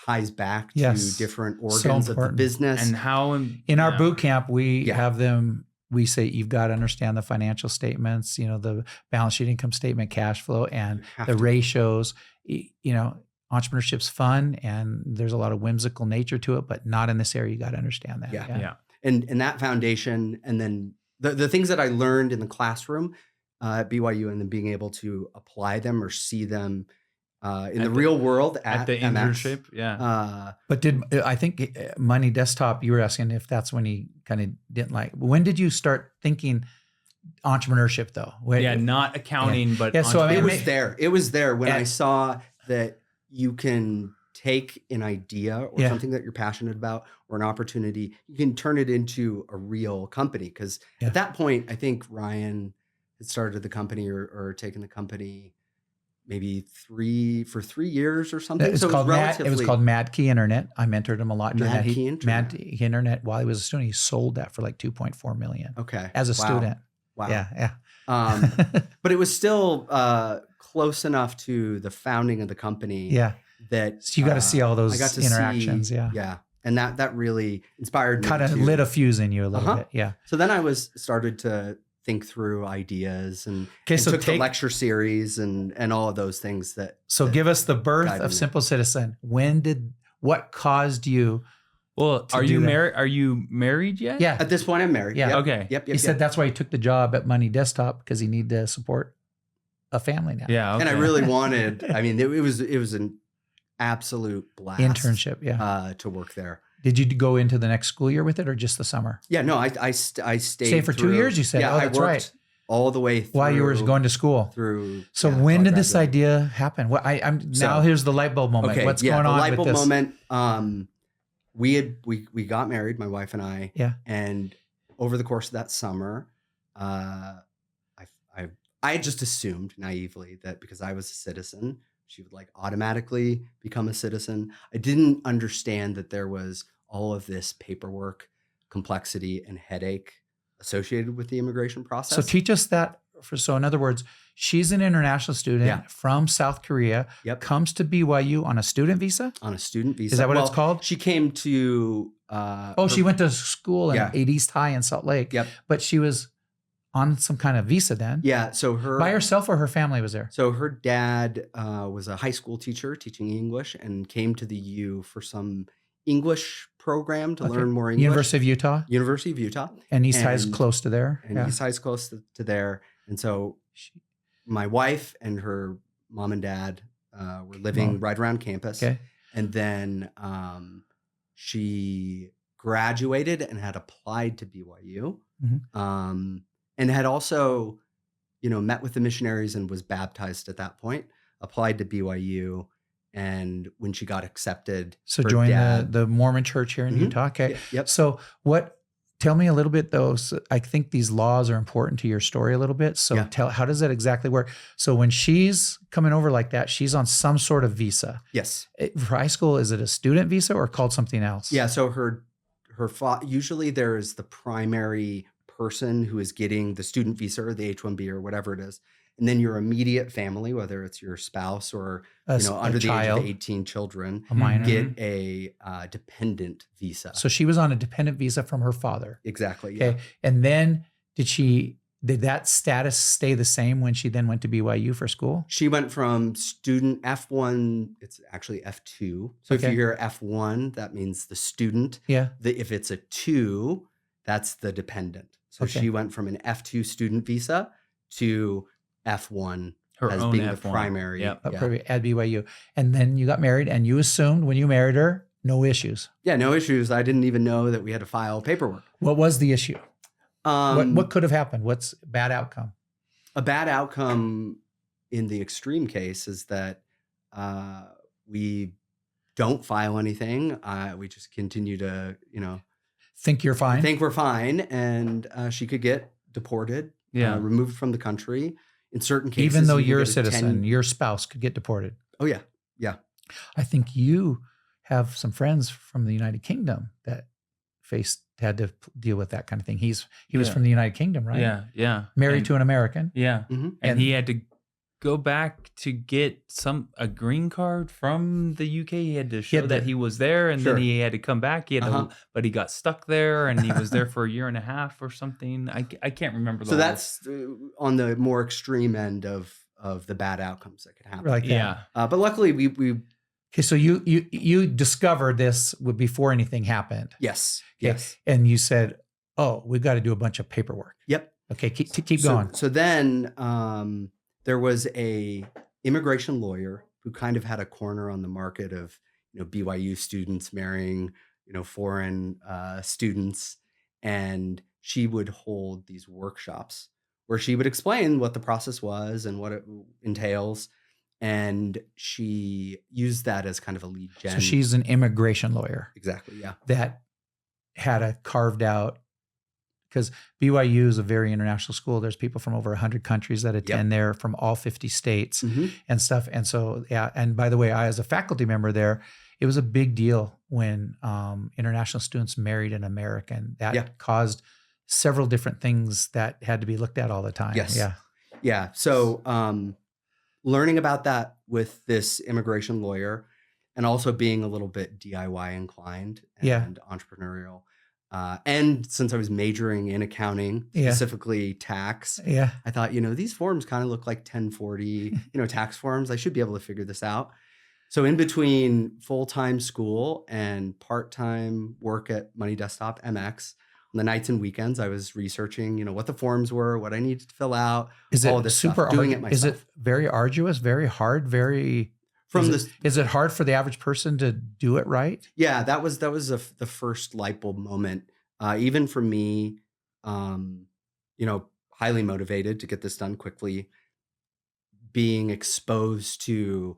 ties back Yes. to different So organs of the important. business. and how In our boot camp, we Yeah. have them. We say you've got to understand the financial statements, the balance sheet, income statement, cash flow, and You have the to. ratios. Entrepreneurship's fun, and there's a lot of whimsical nature to it, but not in this area. You got to understand that. Yeah. and that foundation, and then the things that I learned in the classroom at BYU, and then being able to apply them or see them in the real world at the MX. internship. Yeah. But I think Money Desktop, you were asking if that's when he kind of didn't like. When did you start thinking entrepreneurship though? Not accounting, but so I mean, it was there when I saw that you can take an idea or something that you're passionate about or an opportunity, you can turn it into a real company. Because at that point, I think Ryan had started the company or taken the company maybe 3 years or something. It was called Mad Key Internet. I mentored him a lot during Mad Key Internet while he was a student. He sold that for like 2.4 million. Okay. As a student. Wow. Yeah. But it was still close enough to the founding of the company. Yeah. That so you got to see all those interactions. Yeah. And that really inspired me. Kind of lit a fuse in you a little bit. Yeah. So then I started to think through ideas and took the lecture series and all of those things give us the birth of Simple Citizen. What caused you? Well, are you married? Are you married yet? Yeah. At this point, I'm married. Yeah. Okay. Yep. He said that's why he took the job at Money Desktop, because he needed to support a family now. Yeah. Okay. And I really wanted. I mean, it was an absolute blast. Internship. Yeah. To work there. Did you go into the next school year with it, or just the summer? Yeah. No. I stayed. Stayed for 2 years. You said. Yeah. That's right. All the way through. While you were going to school. So when did this idea happen? Well, now here's the light bulb moment. Okay, What's going on light bulb with this? moment. We got married, my wife and I. Yeah. And over the course of that summer, I had just assumed naively that because I was a citizen, she would like automatically become a citizen. I didn't understand that there was all of this paperwork, complexity, and headache associated with the immigration process. So teach us that. So in other words, she's an international student from South Korea, comes to BYU on a student visa? On a student visa. Is that what it's called? She came to... she went to school at East High in Salt Lake. Yep. But she was on some kind of visa then. Yeah. So by herself, or her family was there? So her dad was a high school teacher teaching English and came to the U for some English program to learn more English. University of Utah. And East High is close to there. And East High is close to there. And so my wife and her mom and dad were living right around campus. Okay. And then she graduated and had applied to BYU. Mm-hmm. And had also, met with the missionaries and was baptized at that point, applied to BYU. And when she got accepted, joined the Mormon church here in Utah. Okay. Yep. So tell me a little bit though. So I think these laws are important to your story a little bit. So how does that exactly work? So when she's coming over like that, she's on some sort of visa. Yes. For high school, is it a student visa or called something else? Yeah. So usually there is the primary person who is getting the student visa or the H-1B or whatever it is. And then your immediate family, whether it's your spouse or under the age of 18 children, a minor, get a dependent visa. So she was on a dependent visa from her father. Exactly. Yeah. Okay. And then did that status stay the same when she then went to BYU for school? She went from student F1, it's actually F2. So if you hear F1, that means the student. Yeah. If it's a 2, that's the dependent. So she went from an F2 student visa to F1 as being F1. The primary at BYU. And then you got married, and you assumed when you married her, no issues. Yeah, no issues. I didn't even know that we had to file paperwork. What was the issue? What could have happened? What's a bad outcome? A bad outcome in the extreme case is that we don't file anything. We just continue to, think you're fine. Think we're fine, and she could get deported, removed from the country. In certain cases, even though you're a citizen, your spouse could get deported. Oh yeah, yeah. I think you have some friends from the United Kingdom that had to deal with that kind of thing. He was from the United Kingdom, right? Yeah, yeah. Married to an American. Yeah, and he had to go back to get a green card from the UK. He had to show that he was there, and then he had to come back. He had to, but he got stuck there, and he was there for a year and a half or something. I can't remember. So that's on the more extreme end of the bad outcomes that could happen. Like that. Yeah. But luckily we. Okay, so you discovered this before anything happened. Yes. Okay. Yes. And you said, "Oh, we've got to do a bunch of paperwork." Yep. Okay, keep going. So then. There was a immigration lawyer who kind of had a corner on the market of, BYU students marrying, foreign students. And she would hold these workshops where she would explain what the process was and what it entails. And she used that as kind of a lead gen. So she's an immigration lawyer. Exactly. Yeah. That had a carved out, because BYU is a very international school. There's people from over 100 countries that attend there, from all 50 states and stuff. And so, yeah. And by the way, I, as a faculty member there, it was a big deal when international students married an American. That caused several different things that had to be looked at all the time. Yes. Yeah. Yeah. So learning about that with this immigration lawyer, and also being a little bit DIY inclined and entrepreneurial. And since I was majoring in accounting, specifically tax, I thought, these forms kind of look like 1040, tax forms. I should be able to figure this out. So in between full-time school and part-time work at Money Desktop MX, on the nights and weekends, I was researching, what the forms were, what I needed to fill out, all this stuff, doing it myself. Is it very arduous, very hard, is it hard for the average person to do it right? Yeah, that was the first light bulb moment. Even for me, highly motivated to get this done quickly, being exposed to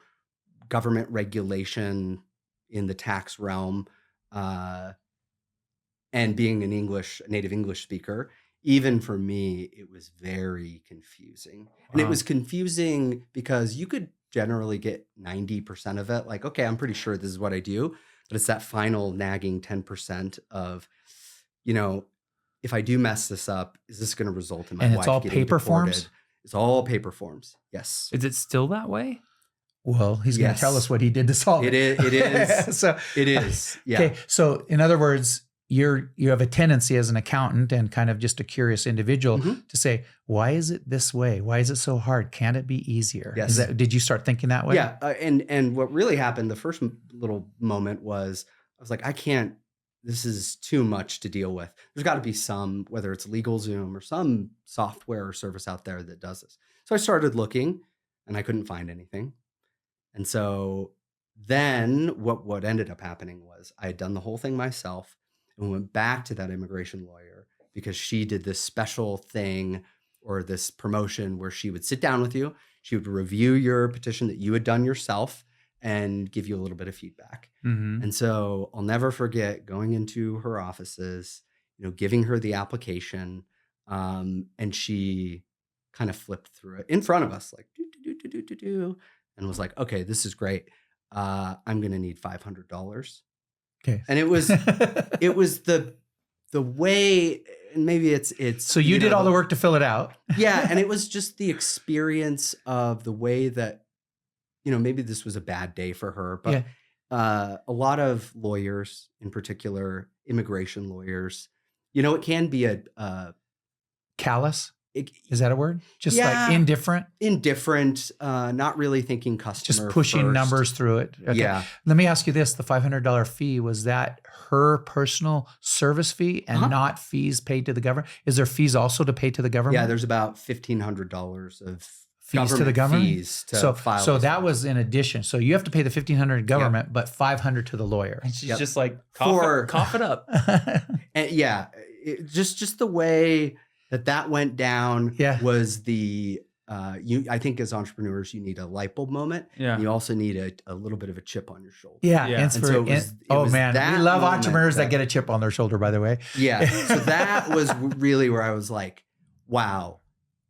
government regulation in the tax realm, and being a native English speaker, even for me, it was very confusing. And it was confusing because you could generally get 90% of it. Like, okay, I'm pretty sure this is what I do. But it's that final nagging 10% of, if I do mess this up, is this going to result in my wife getting deported? And it's all paper forms? It's all paper forms. Yes. Is it still that way? Well, he's going to tell us what he did to solve it. It is. So it is. Yeah. Okay. So in other words, you have a tendency as an accountant and kind of just a curious individual to say, why is it this way? Why is it so hard? Can't it be easier? Yes. Did you start thinking that way? Yeah. And what really happened, the first little moment was, I was like, this is too much to deal with. There's got to be some, whether it's LegalZoom or some software or service out there that does this. So I started looking and I couldn't find anything. And so then what ended up happening was I had done the whole thing myself. And we went back to that immigration lawyer because she did this special thing or this promotion where she would sit down with you. She would review your petition that you had done yourself and give you a little bit of feedback. And so I'll never forget going into her offices, giving her the application, and she kind of flipped through it in front of us, like, and was like, okay, this is great. I'm going to need $500. Okay. And it was the way, and maybe it's so you did all the work to fill it out. Yeah. And it was just the experience of the way that, maybe this was a bad day for her, but a lot of lawyers, in particular, immigration lawyers, it can be a callous. Is that a word? Just like indifferent? Indifferent, not really thinking customer just pushing first. Numbers through it. Okay. Yeah. Let me ask you this. The $500 fee, was that her personal service fee and not fees paid to the government? Is there fees also to pay to the government? Yeah, there's about $1,500 of fees to the government? Fees to file. So that was in addition. So you have to pay the $1,500 government, but $500 to the lawyer. And she's just like, cough it up. And just the way that went down was the I think as entrepreneurs you need a light bulb moment. Yeah. And you also need a little bit of a chip on your shoulder. Yeah. And so we love entrepreneurs that get a chip on their shoulder, by the way. Yeah. So that was really where I was like, wow,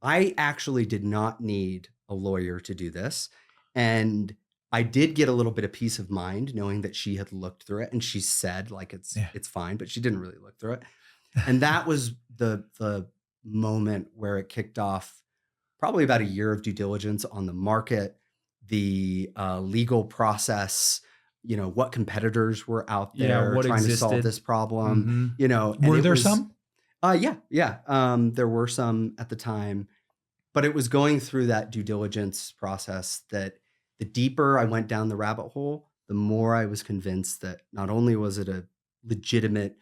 I actually did not need a lawyer to do this. And I did get a little bit of peace of mind knowing that she had looked through it and she said like it's fine, but she didn't really look through it. And that was the moment where it kicked off probably about a year of due diligence on the market, the legal process, what competitors were out there trying to solve this problem, Were there some? There were some at the time, but it was going through that due diligence process that the deeper I went down the rabbit hole, the more I was convinced that not only was it a legitimate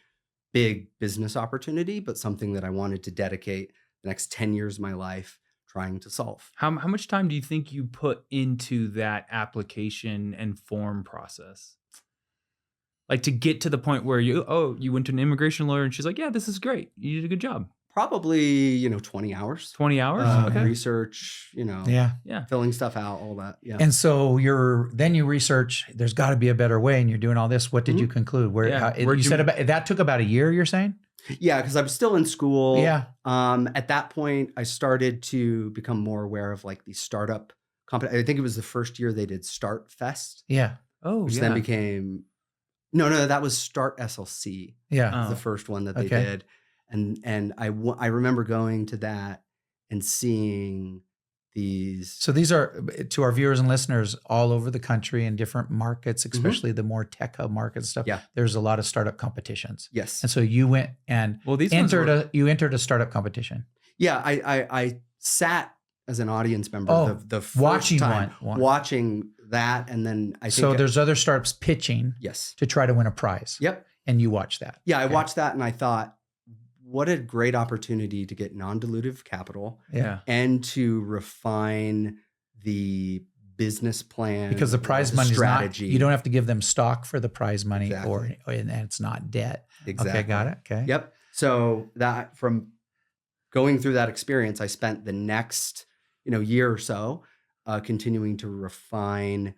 big business opportunity, but something that I wanted to dedicate the next 10 years of my life trying to solve. How much time do you think you put into that application and form process? Like to get to the point where you went to an immigration lawyer and she's like, yeah, this is great. You did a good job. Probably, 20 hours. 20 hours? Okay. Research, Yeah. filling stuff out, all that. Yeah. And so then you research, there's got to be a better way, and you're doing all this. What did you conclude? You said that took about a year, you're saying? Yeah, because I was still in school. Yeah. At that point, I started to become more aware of like the startup company. I think it was the first year they did Start Fest. Yeah. Oh, which then became no, that was Start SLC. Yeah. Was the first one that they did. And I remember going to that and seeing these. So these are, to our viewers and listeners all over the country in different markets, especially the more tech hub market stuff. Yeah. There's a lot of startup competitions. Yes. And so you went and entered a startup competition. Yeah, I sat as an audience member the first watching time, one. watching that, and then I think so there's other startups pitching yes to try to win a prize. Yep. And you watched that. Yeah, I watched that and I thought, what a great opportunity to get non-dilutive capital and to refine the business plan. Because the prize money strategy. You don't have to give them stock for the prize money Exactly. and it's not debt. Exactly. Okay, got it. Okay. Yep. So that from going through that experience, I spent the next, year or so continuing to refine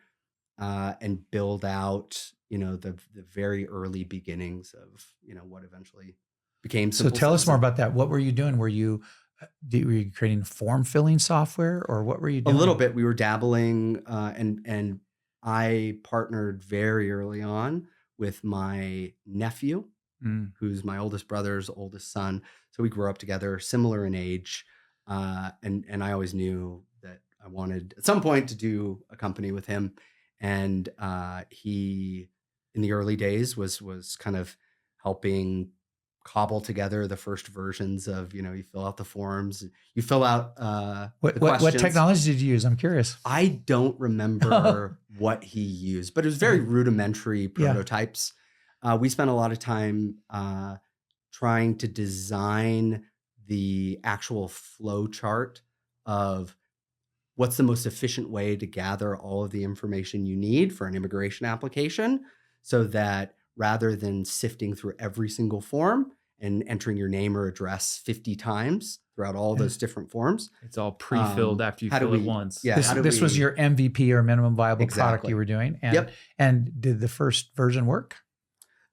and build out, the very early beginnings of, what eventually became Simple So tell us Citizen. more about that. What were you doing? Were you creating form filling software, or what were you doing? A little bit. We were dabbling, and I partnered very early on with my nephew, who's my oldest brother's oldest son. So we grew up together, similar in age, and I always knew that I wanted at some point to do a company with him. And he, in the early days, was kind of helping cobble together the first versions of, you fill out the forms, you fill out what technology did you use? I'm curious. I don't remember what he used, but it was very rudimentary prototypes. We spent a lot of time trying to design the actual flow chart of what's the most efficient way to gather all of the information you need for an immigration application, so that rather than sifting through every single form and entering your name or address 50 times throughout all those different forms. It's all pre-filled after you fill it once. Yeah, this was your MVP or minimum viable product you were doing. And, and did the first version work?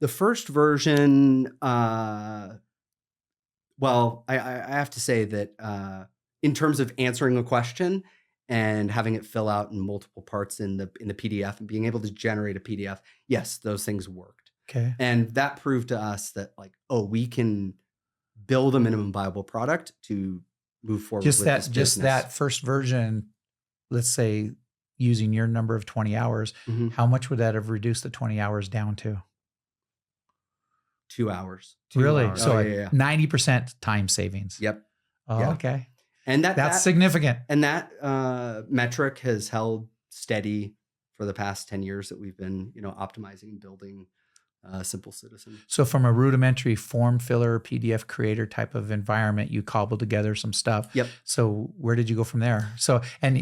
The first version, well, I have to say that in terms of answering a question and having it fill out in multiple parts in the PDF and being able to generate a PDF, yes, those things worked. Okay. And that proved to us that we can build a minimum viable product to move forward with this business. That first version, let's say using your number of 20 hours, how much would that have reduced the 20 hours down to? 2 hours. Really? 2 hours. So 90% time savings. Yep. Oh, yeah. Okay. And that's significant. And that metric has held steady for the past 10 years that we've been, optimizing and building Simple Citizen. So from a rudimentary form filler, PDF creator type of environment, you cobbled together some stuff. Yep. So where did you go from there? So, and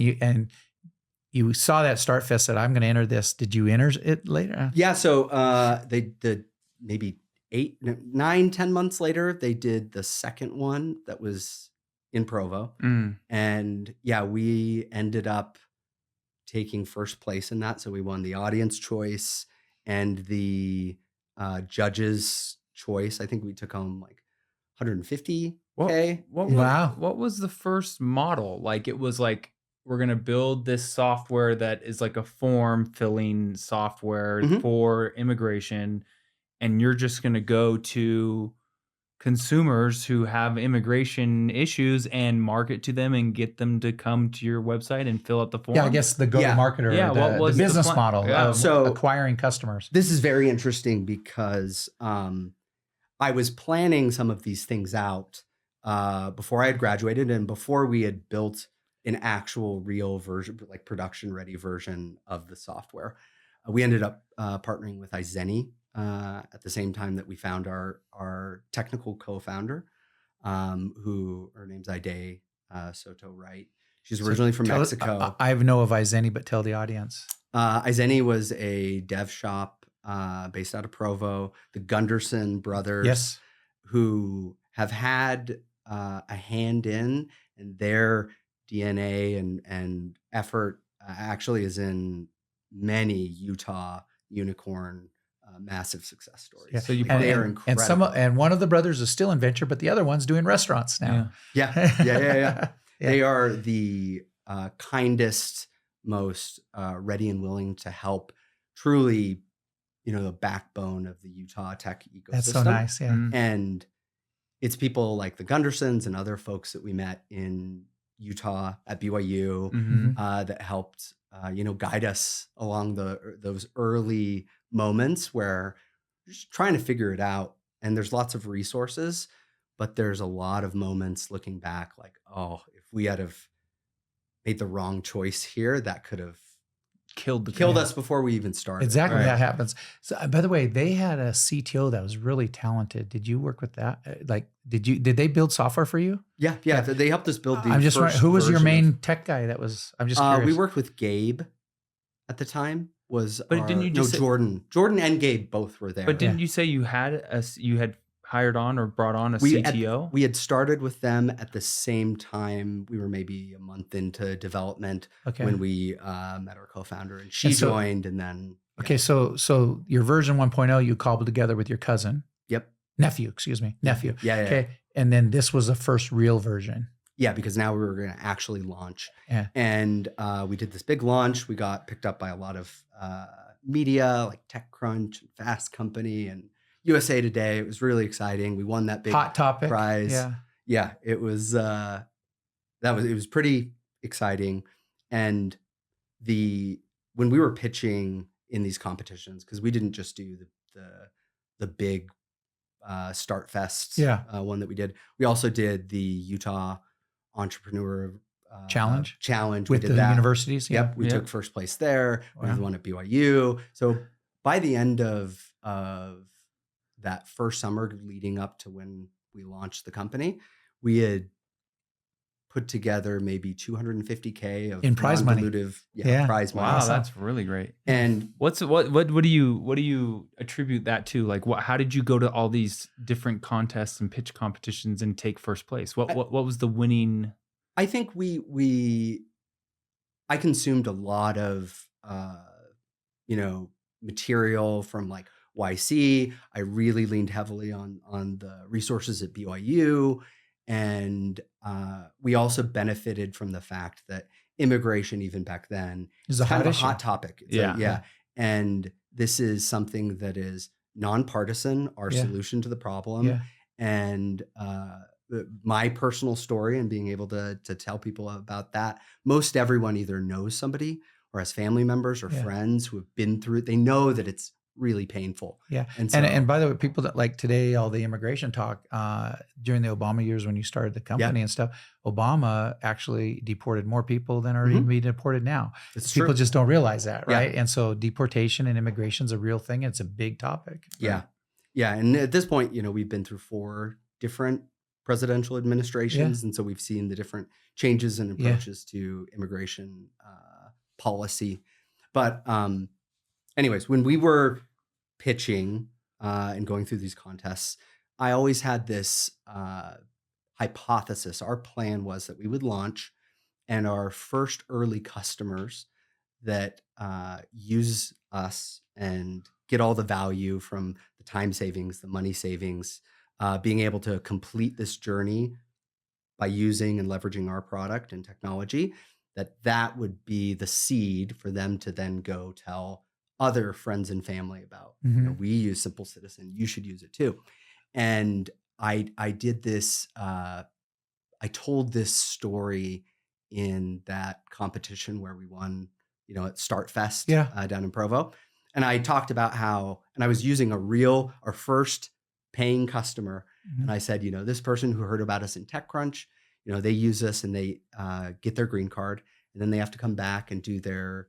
you saw that Start Fest, said, I'm going to enter this. Did you enter it later? Yeah. So they did maybe 9, 10 months later, they did the second one that was in Provo. And we ended up taking first place in that. So we won the audience choice and the judges choice. I think we took home like $150K. What was the first model? Like, it was like, we're going to build this software that is like a form filling software for immigration. And you're just going to go to consumers who have immigration issues and market to them and get them to come to your website and fill out the form. Yeah, I guess the go-to-marketer, what was the business model of so acquiring customers. This is very interesting because I was planning some of these things out before I had graduated and before we had built an actual real version, like production-ready version of the software. We ended up partnering with Izeni at the same time that we found our technical co-founder, who her name's Ide Soto Wright. She's originally from Mexico. I know of Izeni, but tell the audience. Izeni was a dev shop based out of Provo. The Gunderson brothers, Yes, who have had a hand in, and their DNA and effort actually is in many Utah unicorn massive success stories. Yeah. So they are incredible. And one of the brothers is still in venture, but the other one's doing restaurants now. Yeah. They are the kindest, most ready and willing to help. Truly, the backbone of the Utah tech ecosystem. That's so nice. Yeah. And it's people like the Gundersons and other folks that we met in Utah at BYU that helped, guide us along those early moments where you're just trying to figure it out. And there's lots of resources, but there's a lot of moments looking back like, oh, if we had have made the wrong choice here, that could have killed us before we even started. Exactly. Right. That happens. So, by the way, they had a CTO that was really talented. Did you work with that? Did they build software for you? Yeah. They helped us build the I'm just wondering, who was your main tech guy I'm just curious. We worked with Gabe at the time. Say, Jordan and Gabe both were there. But didn't you say you had hired on or brought on a CTO? We had started with them at the same time. We were maybe a month into development when we met our co-founder, and she joined, and then. Okay, so your version 1.0 you cobbled together with your cousin. Yep. Nephew. Yeah. Okay, and then this was the first real version. Yeah, because now we were going to actually launch. Yeah. And we did this big launch. We got picked up by a lot of media like TechCrunch, and Fast Company, and USA Today. It was really exciting. We won that big hot topic prize. Yeah. It was it was pretty exciting. And when we were pitching in these competitions, because we didn't just do the big Start Fest one that we did. We also did the Utah Entrepreneur Challenge with the universities. Yep, we took first place there. We won at BYU. So by the end of that first summer leading up to when we launched the company, we had put together maybe $250K of in prize money. Prize money. Wow, that's really great. And what do you attribute that to? Like, how did you go to all these different contests and pitch competitions and take first place? What was the winning? I think I consumed a lot of material from like YC. I really leaned heavily on the resources at BYU. And we also benefited from the fact that immigration, even back then, is kind of a hot topic. Yeah. And this is something that is nonpartisan, our solution to the problem. Yeah. And my personal story and being able to tell people about that, most everyone either knows somebody or has family members or friends who have been through it. They know that it's really painful. Yeah. And by the way, people that like today, all the immigration talk during the Obama years when you started the company and stuff, Obama actually deported more people than are even being deported now. People just don't realize that, right? And so deportation and immigration is a real thing. It's a big topic. Yeah. Yeah. And at this point, we've been through 4 different presidential administrations. And so we've seen the different changes and approaches to immigration policy. But anyways, when we were pitching and going through these contests, I always had this hypothesis. Our plan was that we would launch, and our first early customers that use us and get all the value from the time savings, the money savings, being able to complete this journey by using and leveraging our product and technology, that would be the seed for them to then go tell other friends and family about. We use Simple Citizen, you should use it too. And I did this, I told this story in that competition where we won, at Start Fest down in Provo. And I talked about how, and I was using our first paying customer. And I said, this person who heard about us in TechCrunch, they use us and they get their green card, and then they have to come back and do their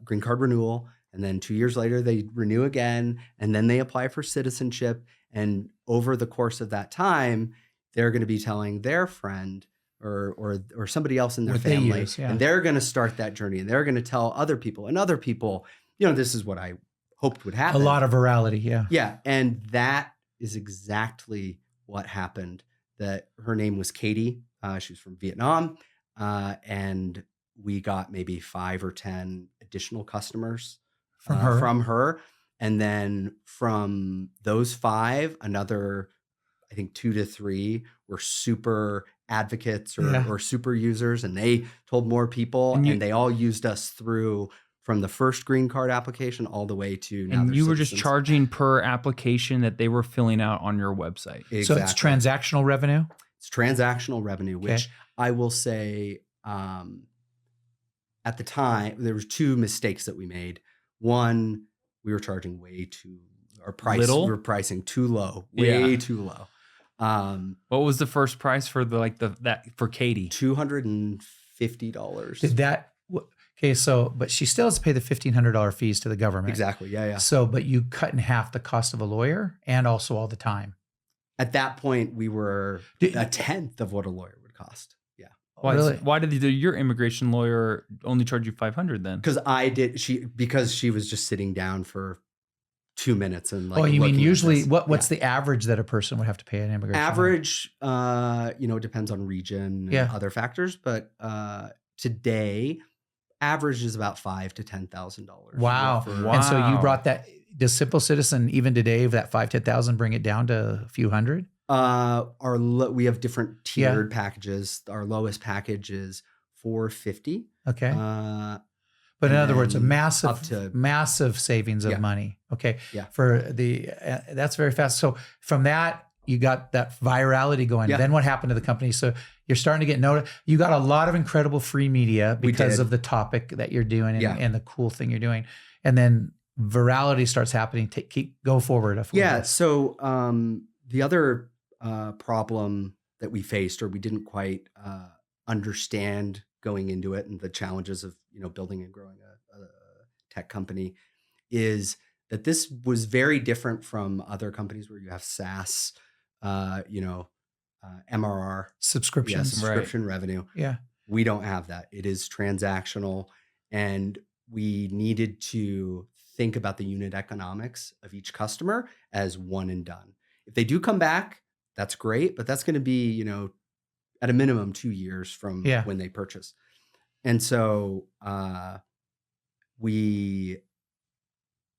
green card renewal. And then 2 years later, they renew again, and then they apply for citizenship. And over the course of that time, they're going to be telling their friend or somebody else in their What they family, use, yeah. and they're going to start that journey, and they're going to tell other people, and other people, you know, this is what I hoped would happen. A lot of virality, yeah. Yeah, and that is exactly what happened. That her name was Katie. She was from Vietnam, and we got maybe 5 or 10 additional customers From her. and then from those 5, another, I think 2 to 3 were super advocates or super users, and they told more people, and they all used us through from the first green card application all the way to now. And you were just charging per application that they were filling out on your website. Exactly. So it's transactional revenue? It's transactional revenue, which I will say at the time, there was 2 mistakes that we made. One, we were charging way too, our price, we were pricing too low, way too low. What was the first price for that for Katie? $250. Did that, okay, so, but she still has to pay the $1,500 fees to the government. Exactly, yeah. So, but you cut in half the cost of a lawyer and also all the time. At that point, we were a tenth of what a lawyer would cost. Yeah. Why did your immigration lawyer only charge you $500 then? Because she was just sitting down for 2 minutes and like. Oh, you mean usually what's the average that a person would have to pay an immigration? Average, it depends on region and other factors, but today, average is about $5,000 to $10,000. Wow. And so you brought that. Does Simple Citizen even today, that $5,000-$10,000, bring it down to a few hundred? We have different tiered packages. Our lowest package is $450. Okay. But in other words, a massive savings of money. Okay. Yeah. That's very fast. So from that, you got that virality going. Yeah. Then what happened to the company? So you're starting to get noticed. You got a lot of incredible free media because of the topic that you're doing and the cool thing you're doing. And then virality starts happening. Go forward. Yeah. So the other problem that we faced, or we didn't quite understand going into it, and the challenges of building and growing a tech company, is that this was very different from other companies where you have SaaS, MRR subscription revenue. Yeah. We don't have that. It is transactional, and we needed to think about the unit economics of each customer as one and done. If they do come back, that's great, but that's going to be, at a minimum 2 years from when they purchase. And so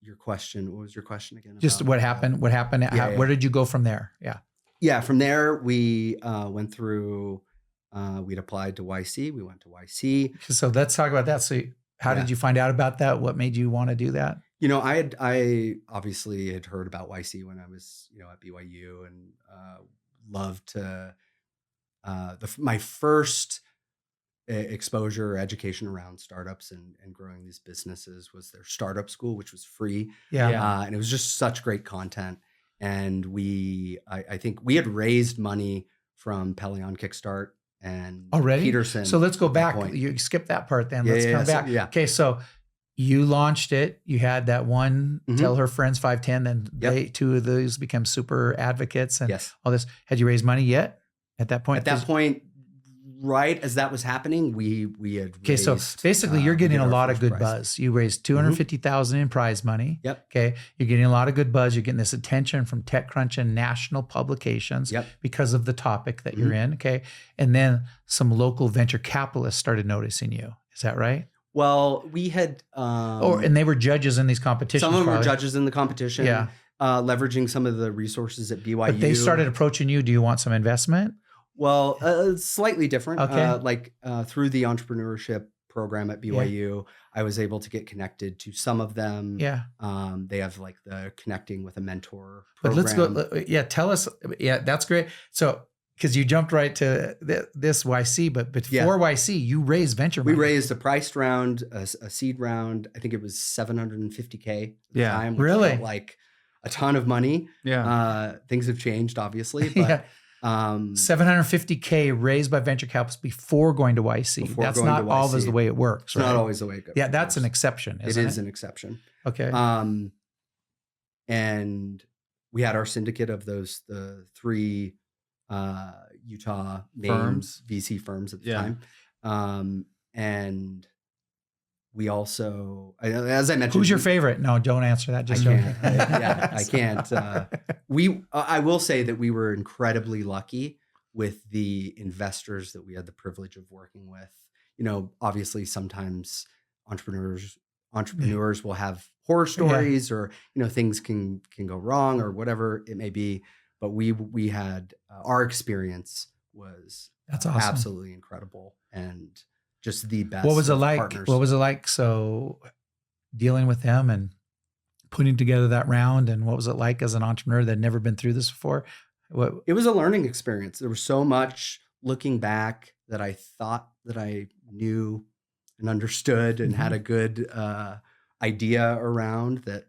your question, what was your question again? Just what happened? What happened? Where did you go from there? Yeah. Yeah. From there, we went through, we'd applied to YC. We went to YC. So let's talk about that. So how did you find out about that? What made you want to do that? I obviously had heard about YC when I was, at BYU, and loved to, my first exposure or education around startups and growing these businesses was their startup school, which was free. Yeah. And it was just such great content. And I think we had raised money from Peli on Kickstart and Peterson. So let's go back. You skipped that part then. Let's come back. Okay. So you launched it. You had that one, tell her friends 510, then 2 of those become super advocates and all this. Had you raised money yet at that point? At that point, right as that was happening, we had raised, so basically you're getting a lot of good buzz. You raised $250,000 in prize money. Yep. Okay. You're getting a lot of good buzz. You're getting this attention from TechCrunch and national publications because of the topic that you're in. Okay. And then some local venture capitalists started noticing you. Is that right? Well, we had, and they were judges in these competitions. Some of them were judges in the competition. Yeah. Leveraging some of the resources at BYU. But they started approaching you. Do you want some investment? Well, slightly different. Okay. Through the entrepreneurship program at BYU, I was able to get connected to some of them. Yeah. They have like the connecting with a mentor program. But let's go. Yeah. Tell us. Yeah, that's great. So, because you jumped right to this YC, but before YC, you raised venture money. We raised a priced round, a seed round. I think it was $750K at the time. Which really? Felt like a ton of money. Yeah. Things have changed, obviously, but. $750K raised by venture capitalists before going to YC. That's not always the way it works. It's not always the way it goes. Yeah, that's an exception, isn't it? It is an exception. Okay. And we had our syndicate of the 3 Utah main Firms. VC firms at the Yeah. time. And we also, as I mentioned, Who's your favorite? No, don't answer that. Just I joking. can't. I can't. I will say that we were incredibly lucky with the investors that we had the privilege of working with. Obviously sometimes entrepreneurs will have horror stories or, things can go wrong or whatever it may be. But we had, our experience was That's awesome. absolutely incredible and just the best. What was it like? Partners. What was it like? So dealing with them and putting together that round, and what was it like as an entrepreneur that had never been through this before? It was a learning experience. There was so much looking back that I thought that I knew and understood and had a good idea around that,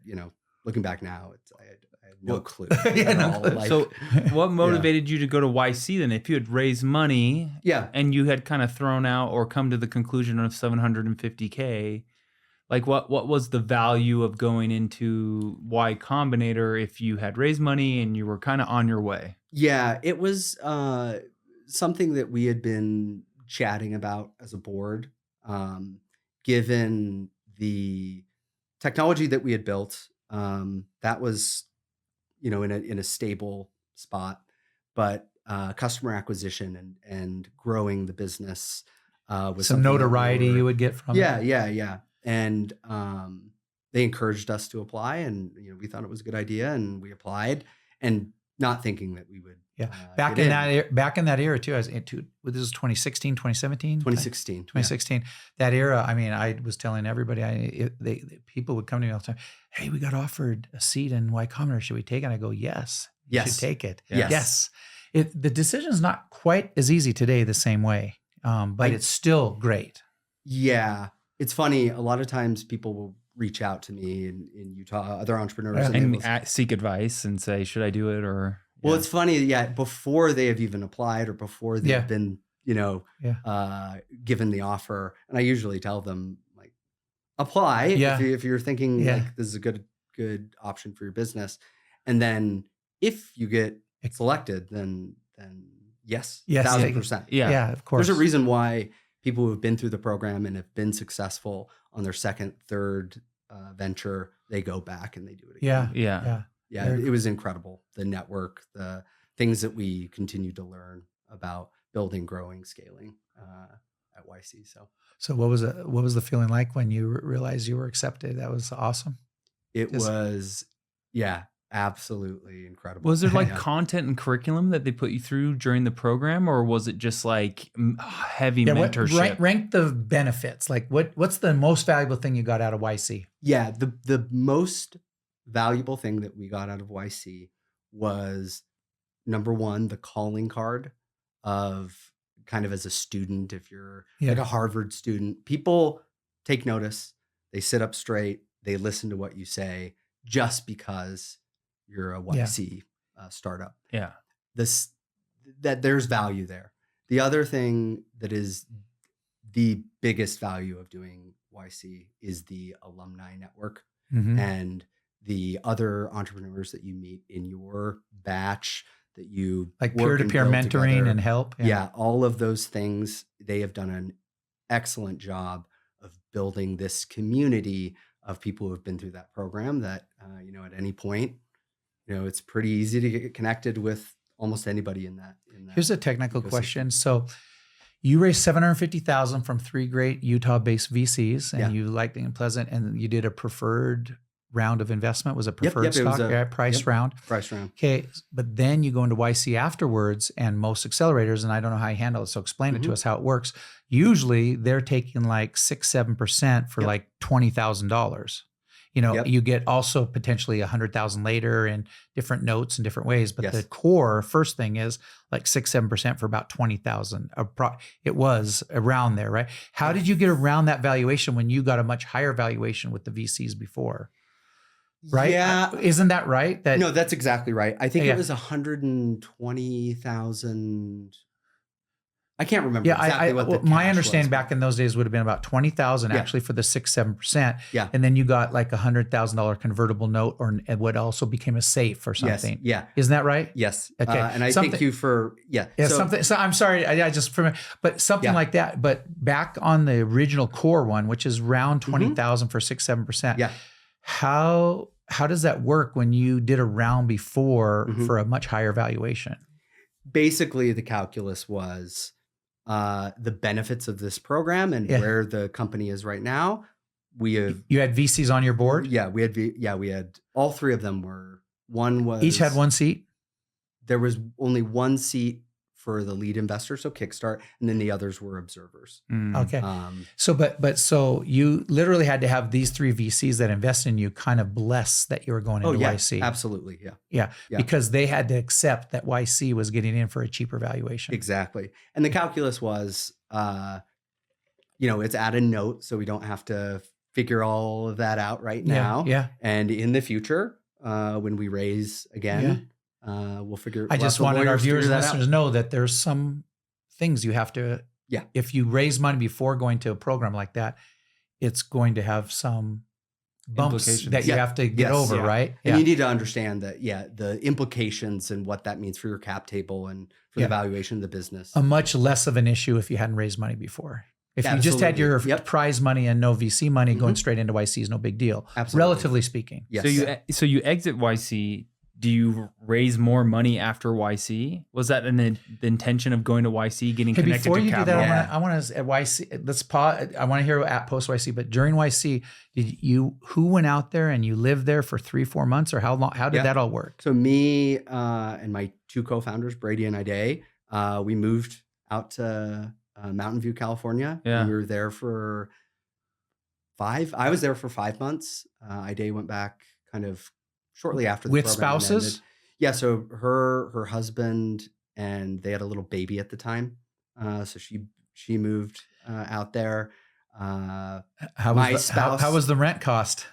looking back now, I had no clue. So what motivated you to go to YC then? If you had raised money and you had kind of thrown out or come to the conclusion of $750K, like what was the value of going into Y Combinator if you had raised money and you were kind of on your way? Yeah, it was something that we had been chatting about as a board, given the technology that we had built. That was, in a stable spot, but customer acquisition and growing the business was some notoriety you would get from it. Yeah. And they encouraged us to apply, and we thought it was a good idea, and we applied, and not thinking that we would. Yeah, back in that era too. This is 2016, 2017? 2016. 2016. That era. I mean, I was telling everybody. People would come to me all the time. Hey, we got offered a seat in Y Combinator. Should we take it? And I go, yes. You should take it. Yes. The decision is not quite as easy today the same way, but it's still great. Yeah. It's funny. A lot of times people will reach out to me in Utah, other entrepreneurs. And seek advice and say, should I do it? Or well, it's funny. Yeah. Before they have even applied or before they've been, given the offer. And I usually tell them, like, apply if you're thinking like this is a good option for your business. And then if you get selected, then yes, 1,000%. Yeah, of course. There's a reason why people who have been through the program and have been successful on their second, third venture, they go back and they do it again. Yeah. It was incredible. The network, the things that we continue to learn about building, growing, scaling at YC. So what was the feeling like when you realized you were accepted? That was awesome. It was, absolutely incredible. Was there like content and curriculum that they put you through during the program, or was it just like heavy mentorship? Rank the benefits. Like what's the most valuable thing you got out of YC? Yeah, the most valuable thing that we got out of YC was, number one, the calling card of kind of as a student, if you're like a Harvard student, people take notice, they sit up straight, they listen to what you say just because you're a YC startup. Yeah. That there's value there. The other thing that is the biggest value of doing YC is the alumni network and the other entrepreneurs that you meet in your batch that you like peer-to-peer mentoring together. And help. Yeah, all of those things. They have done an excellent job of building this community of people who have been through that program that, at any point, it's pretty easy to get connected with almost anybody in that. Here's a technical question. So you raised $750,000 from 3 great Utah-based VCs, and you liked it and Pleasant, and you did a preferred round of investment. Was it preferred stock? Price round. Price round. Okay, but then you go into YC afterwards, and most accelerators, and I don't know how you handle it, so explain it to us how it works. Usually they're taking like 6-7% for like $20,000. You get also potentially 100,000 later in different notes and different ways, but the core first thing is like 6-7% for about 20,000. It was around there, right? How did you get around that valuation when you got a much higher valuation with the VCs before? Right? Yeah. Isn't that right? No, that's exactly right. I think it was 120,000 I can't remember Yeah, exactly what the my cash understanding was. back in those days would have been about 20,000 Yeah. actually for the 6-7%. Yeah. And then you got like $100,000 convertible note, or what also became a safe or something. Yes. Yeah. Isn't that right? Yes. Okay. And I thank you for, Yeah, something. So I'm sorry, I just but something like that. But back on the original core one, which is around 20,000 for 6-7%. Yeah. How does that work when you did a round before for a much higher valuation? Basically, the calculus was the benefits of this program and where the company is right now. You had VCs on your board? Yeah, we had all three of them were. One was each had one seat. There was only one seat for the lead investor, so Kickstart, and then the others were observers. Okay. So you literally had to have these 3 VCs that invested in you kind of bless that you were going into YC. Absolutely. Yeah. Because they had to accept that YC was getting in for a cheaper valuation. Exactly. And the calculus was, it's at a note, so we don't have to figure all of that out right now. Yeah. And in the future, when we raise again, we'll figure. I just wanted our viewers and listeners to know that there's some things you have to. Yeah. If you raise money before going to a program like that, it's going to have some bumps that you have to get over, right? And you need to understand that, the implications and what that means for your cap table and for the valuation of the business. A much less of an issue if you hadn't raised money before. If you just had your prize money and no VC money going straight into YC is no big deal, relatively speaking. Yes. So you exit YC. Do you raise more money after YC? Was that the intention of going to YC, getting connected before to you capital? do that, I want to at YC. Let's pause. I want to hear at post YC. But during YC, who went out there and you lived there for 3-4 months, or how long? How did that all work? So me and my 2 co-founders, Brady and Ide, we moved out to Mountain View, California. Yeah. And we were there for 5. I was there for 5 months. Ide went back kind of shortly after the with program spouses. ended. Yeah, so her husband, and they had a little baby at the time, so she moved out there. How was the rent cost?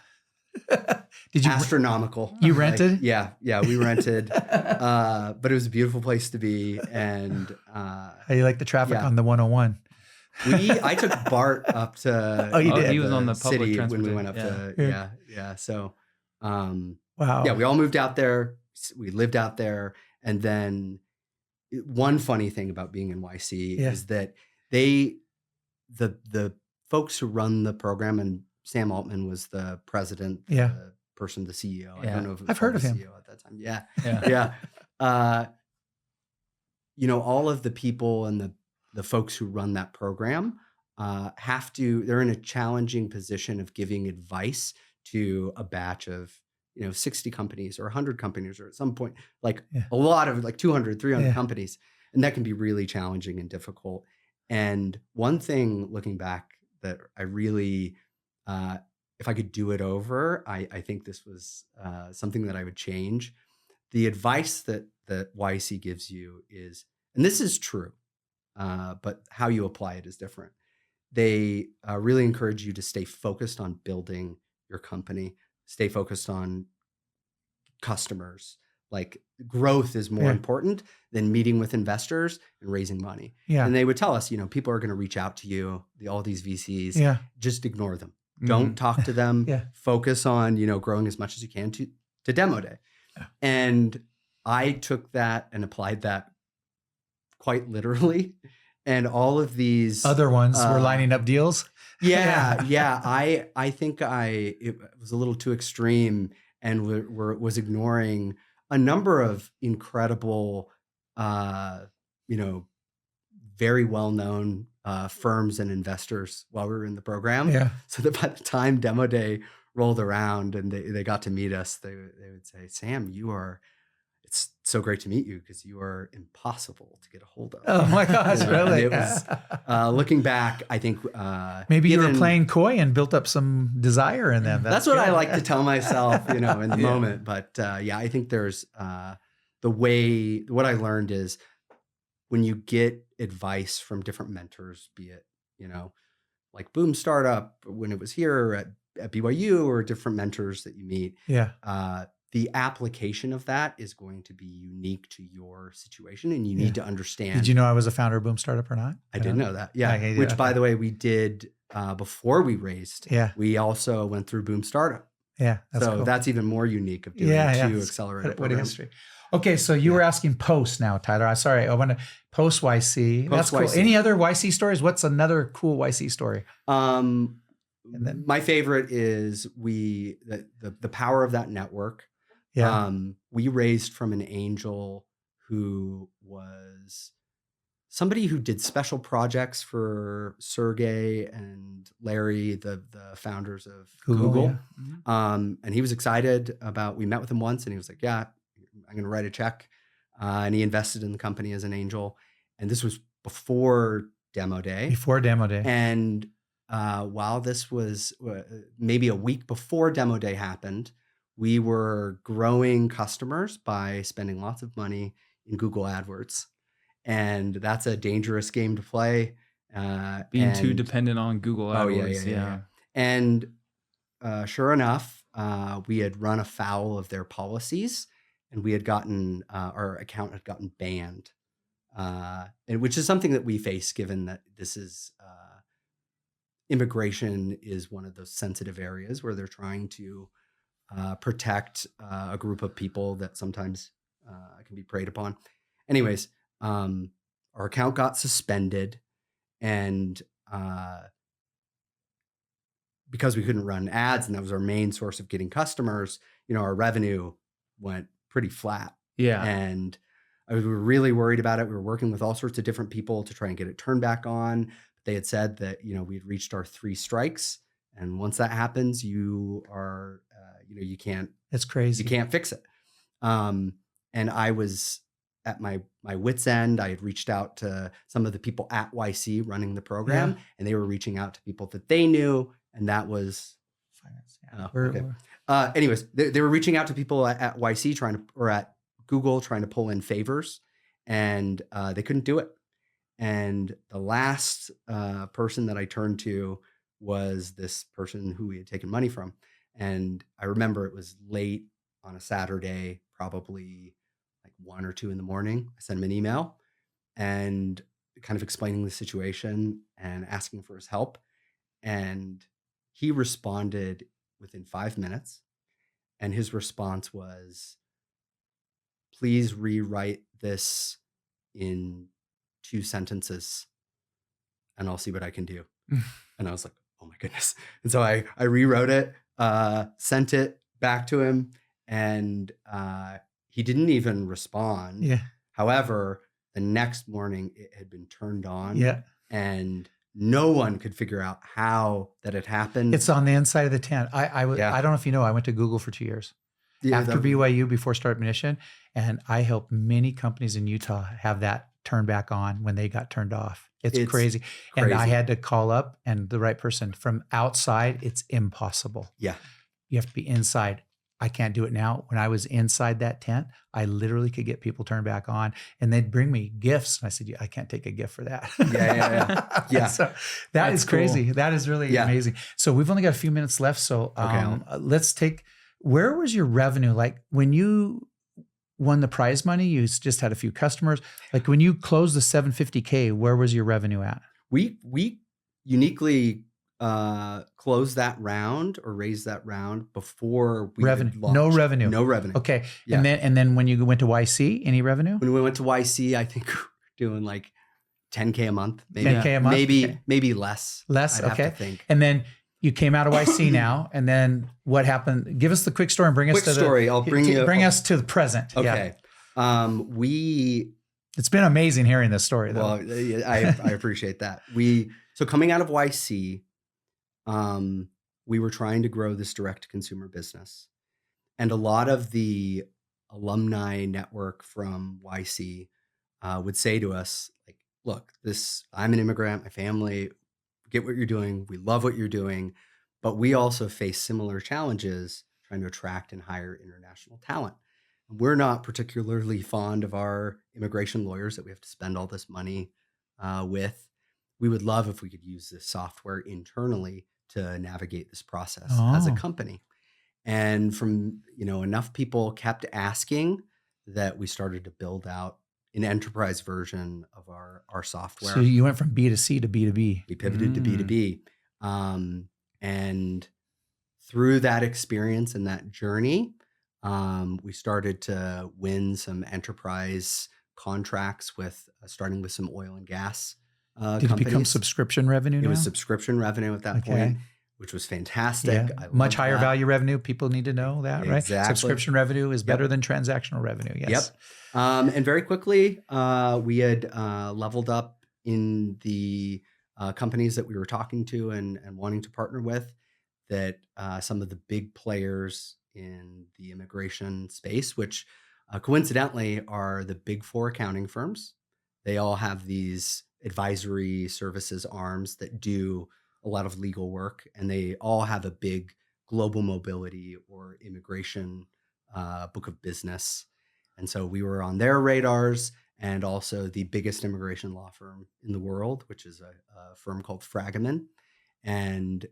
Did you astronomical? You rented? Like, yeah, we rented, but it was a beautiful place to be. And how do you like the traffic on the 101? I took Bart up to. He was on the public city transportation when we went up to. Yeah. So. Wow. Yeah, we all moved out there. We lived out there. And then one funny thing about being in YC is that the folks who run the program, and Sam Altman was the president, the person, the CEO. I don't know if I've heard of him. CEO at that time. Yeah. All of the people and the folks who run that program they're in a challenging position of giving advice to a batch of 60 companies or 100 companies, or at some point a lot of 200, 300 companies, and that can be really challenging and difficult. And one thing looking back that I really, if I could do it over, I think this was something that I would change. The advice that YC gives you is, and this is true, but how you apply it is different. They really encourage you to stay focused on building your company, stay focused on customers. Like, growth is more important than meeting with investors and raising money. Yeah. And they would tell us, people are going to reach out to you, all these VCs. Yeah. Just ignore them. Don't talk to them. Focus on, growing as much as you can to demo day. Yeah. And I took that and applied that quite literally. And all of these other ones were lining up deals. Yeah. I think it was a little too extreme, and was ignoring a number of incredible, very well-known firms and investors while we were in the program. Yeah. So that by the time demo day rolled around and they got to meet us, they would say, "Sam, it's so great to meet you because you are impossible to get a hold of." Oh my gosh, really? It was, looking back, I think maybe you were playing coy and built up some desire in them. That's what I like to tell myself, in the moment. But I think there's what I learned is when you get advice from different mentors, be it, like Boom Startup when it was here at BYU, or different mentors that you meet. Yeah. the application of that is going to be unique to your situation, and you need to understand. Did you know I was a founder of Boom Startup or not? I didn't know that. Yeah. Okay, Which, by the way, we did before we raised. Yeah. We also went through Boom Startup. Yeah. That's So cool. that's even more unique of doing two accelerator What a history. Okay, so you were asking post now, Tyler. I'm sorry. I want to post YC. That's cool. YC. Any other YC stories? What's another cool YC story? My favorite is the power of that network. Yeah. We raised from an angel who was somebody who did special projects for Sergey and Larry, the founders of Google. Yeah. And he was excited about, we met with him once and he was like, yeah, I'm going to write a check. And he invested in the company as an angel. And this was before demo day. Before demo day. And while this was maybe a week before demo day happened, we were growing customers by spending lots of money in Google AdWords. And that's a dangerous game to play. Being too dependent on Google AdWords. Yeah. And sure enough, we had run afoul of their policies, and we had gotten, our account had gotten banned, and which is something that we face given that this is, immigration is one of those sensitive areas where they're trying to protect a group of people that sometimes can be preyed upon. Anyways, our account got suspended, and because we couldn't run ads, and that was our main source of getting customers, our revenue went pretty flat. Yeah. And we were really worried about it. We were working with all sorts of different people to try and get it turned back on. They had said that, we'd reached our 3 strikes. And once that happens, you are, you can't. It's crazy. You can't fix it. And I was at my wit's end. I had reached out to some of the people at YC running the program, and they were reaching out to people that they knew. And that was finance. Okay. Anyways, they were reaching out to people at YC or at Google trying to pull in favors, and they couldn't do it. And the last person that I turned to was this person who we had taken money from. And I remember it was late on a Saturday, probably like 1 or 2 in the morning. I sent him an email and kind of explaining the situation and asking for his help. And he responded within 5 minutes. And his response was, please rewrite this in 2 sentences and I'll see what I can do. And I was like, oh my goodness. And so I rewrote it, sent it back to him, and he didn't even respond. Yeah. However, the next morning it had been turned on. Yeah. And no one could figure out how that had happened. It's on the inside of the tent. I don't know if you know, I went to Google for 2 years. After BYU, before Start Mission, and I helped many companies in Utah have that turned back on when they got turned off. It's crazy. And I had to call up and the right person. From outside, it's impossible. Yeah. You have to be inside. I can't do it now. When I was inside that tent, I literally could get people turned back on, and they'd bring me gifts. And I said, I can't take a gift for that. Yeah. So that's is crazy. Cool. That is really amazing. So we've only got a few minutes left. So let's take, where was your revenue? Like when you won the prize money, you just had a few customers. Like when you closed the 750K, where was your revenue at? We uniquely closed that round or raised that round before we launched. No revenue. No revenue. Okay. Yeah. And then when you went to YC, any revenue? When we went to YC, I think we were doing like 10K a month. Maybe 10K a month? Maybe less. Less? I'd okay. have to think. And then you came out of YC now, and then what happened? Give us the quick story and bring us to bring us to the present. Okay. Yeah. It's been amazing hearing this story though. Well, I appreciate that. So coming out of YC, we were trying to grow this direct to consumer business. And a lot of the alumni network from YC would say to us, like, look, I'm an immigrant, my family, get what you're doing. We love what you're doing, but we also face similar challenges trying to attract and hire international talent. We're not particularly fond of our immigration lawyers that we have to spend all this money with. We would love if we could use this software internally to navigate this process as a company. And from, enough people kept asking that we started to build out an enterprise version of our software. So you went from B2C to B2B. We pivoted to B2B. And through that experience and that journey, we started to win some enterprise contracts with starting with some oil and gas Did it become companies. subscription revenue now? It was subscription revenue at that point, which was fantastic. Yeah. I Much loved higher that. value revenue. People need to know that, right? Exactly. Subscription revenue is better than transactional revenue. Yes. Yep. And very quickly, we had leveled up in the companies that we were talking to and wanting to partner with, that some of the big players in the immigration space, which coincidentally are the big four accounting firms. They all have these advisory services arms that do a lot of legal work, and they all have a big global mobility or immigration book of business. And so we were on their radars, and also the biggest immigration law firm in the world, which is a firm called Fragomen. And,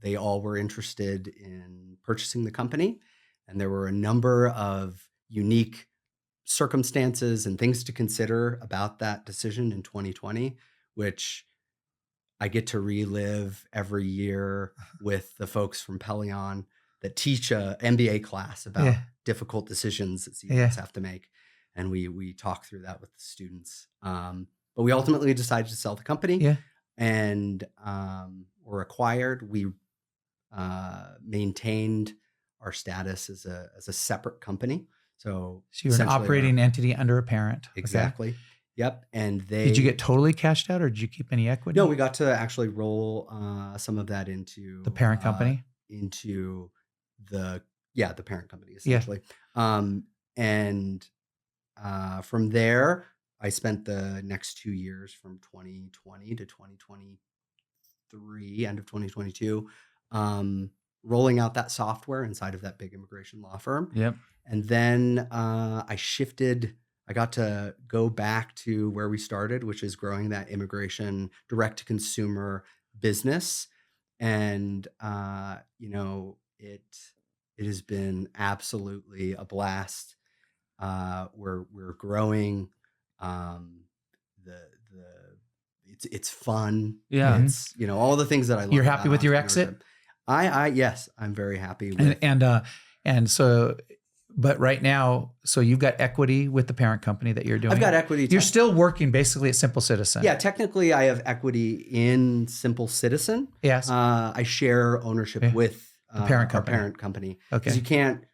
they all were interested in purchasing the company. And there were a number of unique circumstances and things to consider about that decision in 2020, which I get to relive every year with the folks from Pelion that teach a MBA class about difficult decisions that CEOs have to make. And we talk through that with the students. But we ultimately decided to sell the company and were acquired. We maintained our status as a separate company. So you're an operating entity under a parent. Exactly. Okay. Yep. And did you get totally cashed out, or did you keep any equity? No, we got to actually roll some of that into the parent company, into the parent company essentially. And from there, I spent the next 2 years from 2020 to 2023, end of 2022, rolling out that software inside of that big immigration law firm. Yep. And then I got to go back to where we started, which is growing that immigration direct to consumer business. And, it has been absolutely a blast. We're growing. It's fun. Yeah. It's, all the things that I love. You're happy with your exit? Yes, I'm very happy with. And so, but right now, so you've got equity with the parent company that you're doing. I've got equity. You're still working basically at Simple Citizen. Yeah, technically I have equity in Simple Citizen. Yes. I share ownership with the parent company. Our parent company. Okay. Because you can't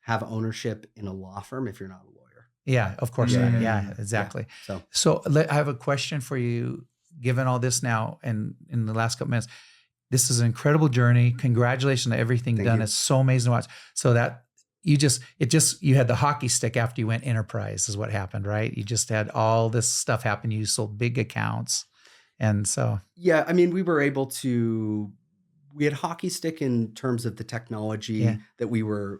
have ownership in a law firm if you're not a lawyer. Yeah, of course. Yeah, exactly. Yeah. So I have a question for you, given all this now and in the last couple minutes. This is an incredible journey. Congratulations on everything done. It's so amazing to watch. So that you had the hockey stick after you went enterprise is what happened, right? You just had all this stuff happen. You sold big accounts. And so. Yeah. I mean, we had hockey stick in terms of the technology that we were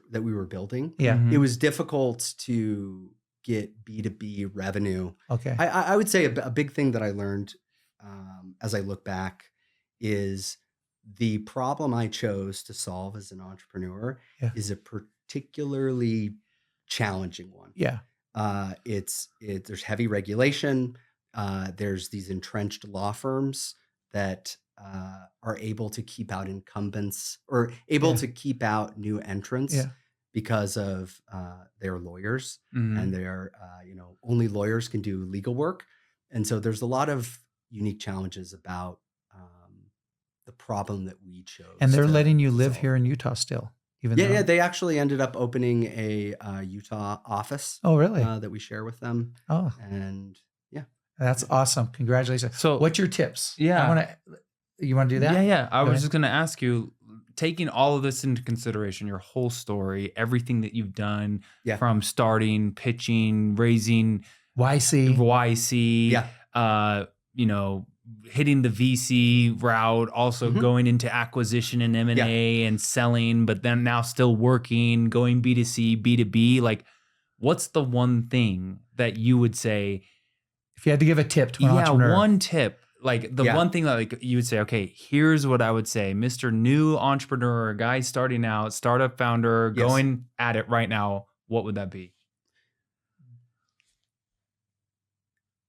building. Yeah. It was difficult to get B2B revenue. Okay. I would say a big thing that I learned as I look back is the problem I chose to solve as an entrepreneur is a particularly challenging one. Yeah. There's heavy regulation. There's these entrenched law firms that are able to keep out incumbents or able to keep out new entrants because of their lawyers, and they're only lawyers can do legal work. And so there's a lot of unique challenges about the problem that we chose. And they're letting you live here in Utah still, even though. Yeah, they actually ended up opening a Utah office. Oh, really? That we share with them. Oh, and that's awesome! Congratulations. So, what's your tips? Yeah, you want to do that? Yeah. I was just going to ask you, taking all of this into consideration, your whole story, everything that you've done from starting, pitching, raising YC, hitting the VC route, also going into acquisition and M&A and selling, but then now still working, going B2C, B2B. Like, what's the one thing that you would say? If you had to give a tip to an entrepreneur. One tip. like the one thing that like you would say, okay, here's what I would say, Mr. New Entrepreneur, guy starting out, startup founder, going at it right now, what would that be?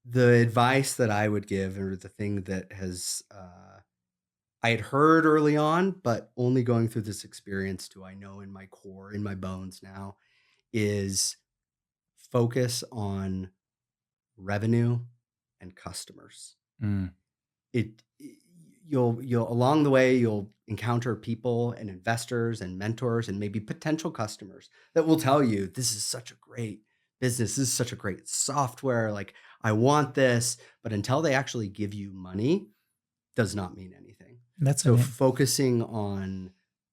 The advice that I would give, or the thing that has I had heard early on, but only going through this experience do I know in my core, in my bones now, is focus on revenue and customers. You'll along the way, you'll encounter people and investors and mentors and maybe potential customers that will tell you, this is such a great business, this is such a great software, like I want this, but until they actually give you money, does not mean anything. That's so focusing on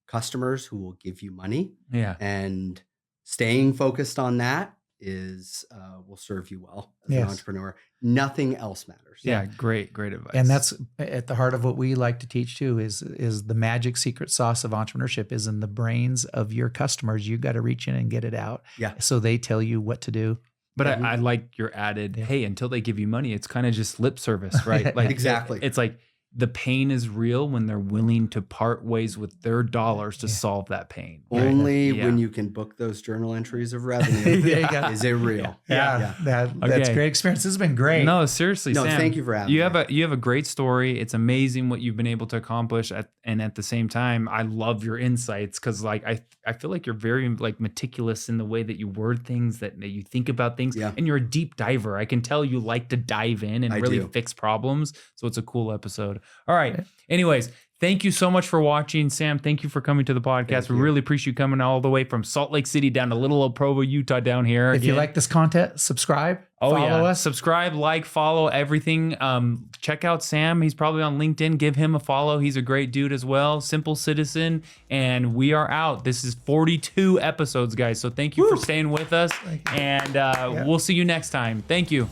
customers who will give you money, and staying focused on that is will serve you well as an entrepreneur. Nothing else matters. Yeah, great advice. And that's at the heart of what we like to teach too, is the magic secret sauce of entrepreneurship is in the brains of your customers. You got to reach in and get it out. Yeah. So they tell you what to do. But I like your added, hey, until they give you money, it's kind of just lip service, right? Like exactly. It's like the pain is real when they're willing to part ways with their dollars to solve that pain. Only when you can book those journal entries of revenue is it real. That's great experience. This has been great. No, seriously, Sam, thank you for having me. You have a great story. It's amazing what you've been able to accomplish. And at the same time, I love your insights because like I feel like you're very like meticulous in the way that you word things, that you think about things, and you're a deep diver. I can tell you like to dive in and really fix problems. So it's a cool episode. All right. Anyways, thank you so much for watching. Sam, thank you for coming to the podcast. We really appreciate you coming all the way from Salt Lake City down to little old Provo, Utah down here. If you like this content, subscribe, follow us. Subscribe, like, follow, everything. Check out Sam. He's probably on LinkedIn. Give him a follow. He's a great dude as well. Simple Citizen. And we are out. This is 42 episodes, guys. So thank you for staying with us. And we'll see you next time. Thank you.